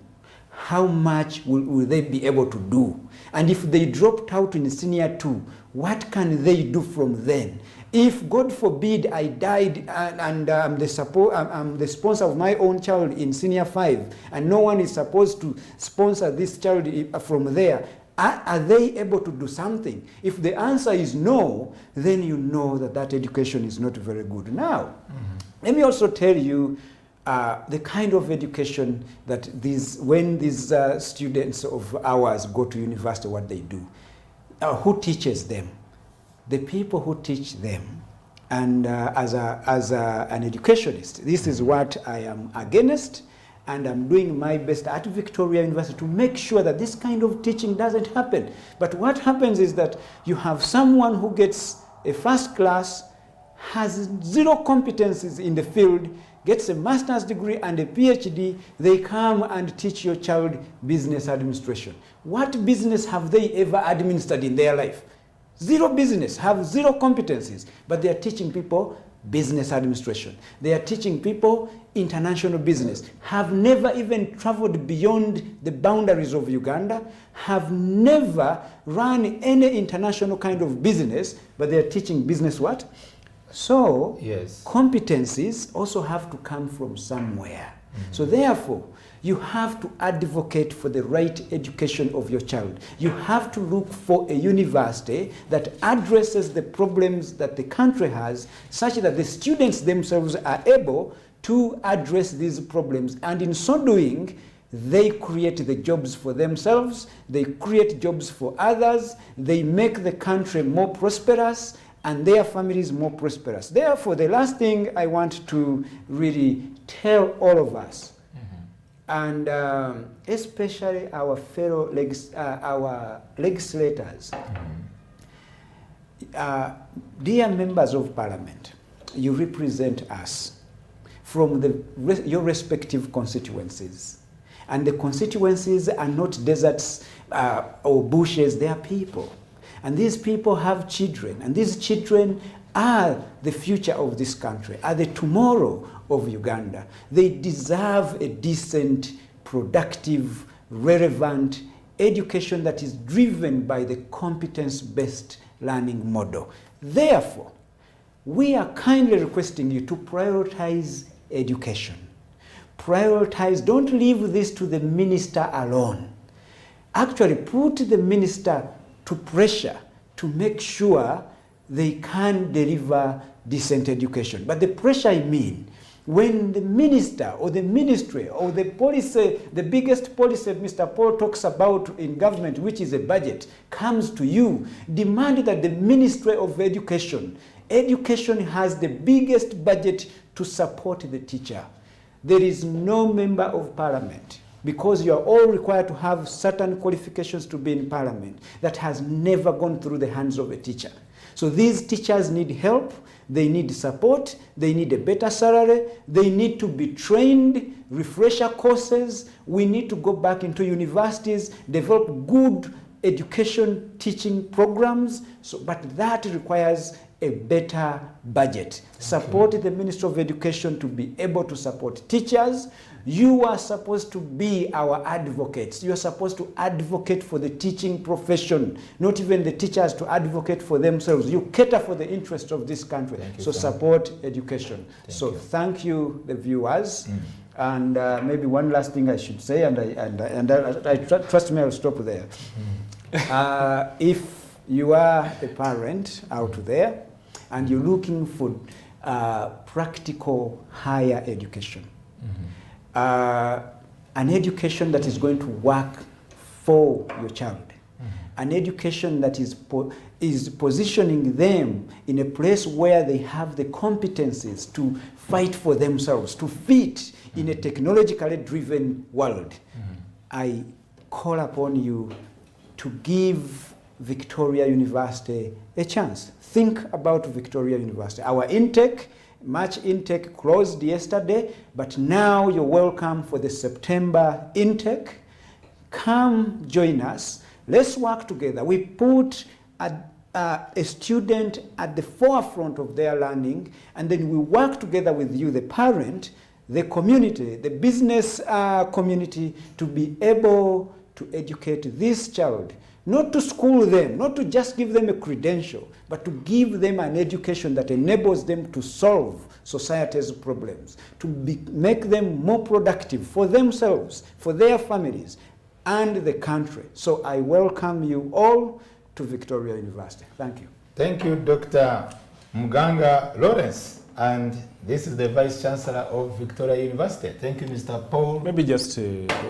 how much will they be able to do? And if they dropped out in senior 2, what can they do from then? If, God forbid, I died and I'm the sponsor of my own child in senior 5, and no one is supposed to sponsor this child from there, are they able to do something? If the answer is no, then you know that that education is not very good. Now, let me also tell you the kind of education that when these students of ours go to university, what they do. Who teaches them? The people who teach them. And as an educationist, this is what I am against, and I'm doing my best at Victoria University to make sure that this kind of teaching doesn't happen. But what happens is that you have someone who gets a first class, has 0 competencies in the field, gets a master's degree and a PhD, they come and teach your child business administration. What business have they ever administered in their life? 0 business, have 0 competencies, but they are teaching people business administration. They are teaching people international business, have never even traveled beyond the boundaries of Uganda, have never run any international kind of business, but they are teaching business what? So, yes, competencies also have to come from somewhere. So therefore, you have to advocate for the right education of your child. You have to look for a university that addresses the problems that the country has, such that the students themselves are able to address these problems. And in so doing, they create the jobs for themselves, they create jobs for others, they make the country more prosperous, and their families more prosperous. Therefore, the last thing I want to really tell all of us, and especially our fellow our legislators, dear members of parliament, you represent us from your respective constituencies. And the constituencies are not deserts or bushes, they are people. And these people have children, and these children are the future of this country, are the tomorrow of Uganda. They deserve a decent, productive, relevant education that is driven by the competence-based learning model. Therefore, we are kindly requesting you to prioritize education. Prioritize, don't leave this to the minister alone. Actually, put the minister to pressure to make sure they can deliver decent education. But the pressure I mean, when the minister or the ministry or the policy, the biggest policy Mr. Paul talks about in government, which is a budget, comes to you, demand that the Ministry of Education has the biggest budget to support the teacher. There is no member of parliament, because you are all required to have certain qualifications to be in parliament, that has never gone through the hands of a teacher. So these teachers need help, they need support, they need a better salary, they need to be trained, refresher courses, we need to go back into universities, develop good education teaching programs, but that requires a better budget. Support the Ministry of Education to be able to support teachers. You are supposed to be our advocates. You are supposed to advocate for the teaching profession, not even the teachers to advocate for themselves. You cater for the interest of this country. So support education. Thank you, the viewers. And maybe one last thing I should say, and I trust me, I'll stop there. If you are a parent out there and you're looking for practical higher education, an education that is going to work for your child, an education that is positioning them in a place where they have the competencies to fight for themselves, to fit in a technologically driven world. I call upon you to give Victoria University a chance. Think about Victoria University. Our intake, March intake closed yesterday, but now you're welcome for the September intake. Come join us. Let's work together. We put a student at the forefront of their learning, and then we work together with you, the parent. the community, the business community, to be able to educate this child, not to school them, not to just give them a credential, but to give them an education that enables them to solve society's problems, to make them more productive for themselves, for their families, and the country. So I welcome you all to Victoria University. Thank you. Thank you, Dr. Muganga Lawrence. And this is the Vice Chancellor of Victoria University. Thank you, Mr. Paul. Maybe just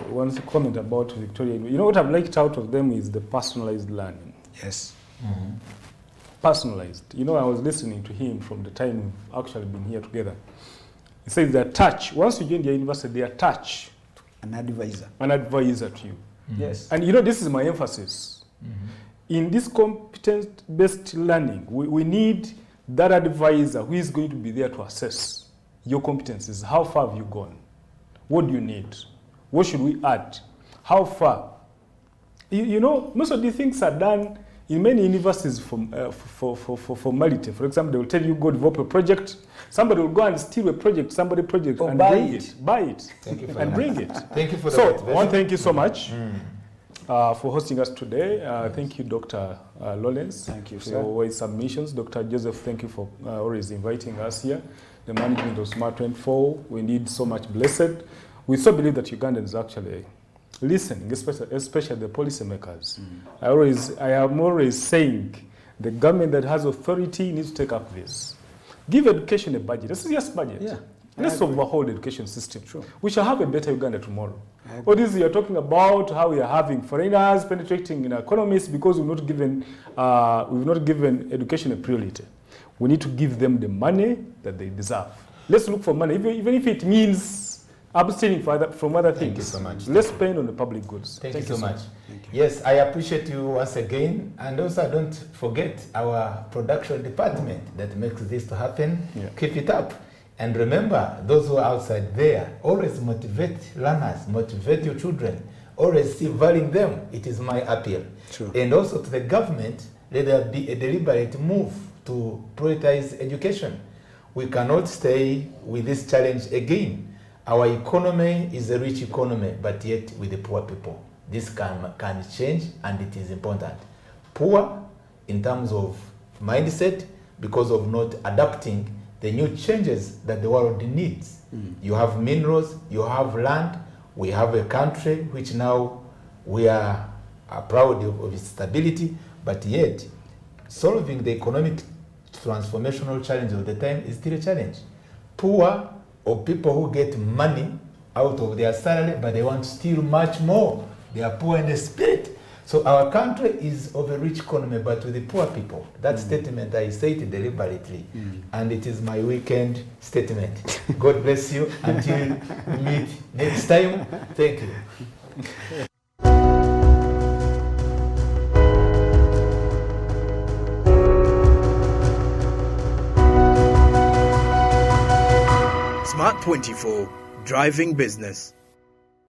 one comment about Victoria. You know what I've liked out of them is the personalized learning. Yes. Mm-hmm. Personalized. You know, I was listening to him from the time we've actually been here together. He says they're touch. Once you join the university, they are touch. An advisor. An advisor to you. Mm-hmm. Yes. And you know, this is my emphasis. Mm-hmm. In this competence-based learning, we need that advisor who is going to be there to assess your competencies. How far have you gone? What do you need? What should we add? How far? You know, most of these things are done in many universities for formality. For example, they will tell you, go develop a project. Somebody will go and steal a project, somebody project, or and buy bring it. Buy it. Thank you for and that. bring it. Thank you for the So, motivation. I want to thank you so much. Mm. For hosting us today. Thank you, Dr. Lawrence. Thank you, for sir. your wise submissions. Dr. Joseph, thank you for always inviting us here. The management of Smart 24, we need so much blessed. We so believe that Ugandans actually listening, especially the policymakers. I am always saying the government that has authority needs to take up this. Give education a budget. This is just budget. Yeah. Let's overhaul the education system. Sure. We shall have a better Uganda tomorrow. agree. All this you're talking about how we are having foreigners penetrating in our economies because we've not given education a priority. We need to give them the money that they deserve. Let's look for money, even if it means abstaining from other things. Thank you so much. Let's spend on the public goods. Thank you so much. Yes, I appreciate you once again. And also don't forget our production department that makes this to happen. Yeah. Keep it up. And remember, those who are outside there, always motivate learners, motivate your children, always see value in them. It is my appeal. True. And also to the government, let there be a deliberate move to prioritize education. We cannot stay with this challenge again. Our economy is a rich economy, but yet with the poor people. This can change, and it is important. Poor in terms of mindset, because of not adapting the new changes that the world needs. You have minerals, you have land, we have a country which now we are proud of its stability, but yet solving the economic transformational challenge of the time is still a challenge. Poor, or people who get money out of their salary, but they want to steal much more. They are poor in the spirit. So our country is of a rich economy, but with the poor people. That statement, I say it deliberately, and it is my weekend statement. God bless you until we meet next time. Thank you. Smart 24, driving business.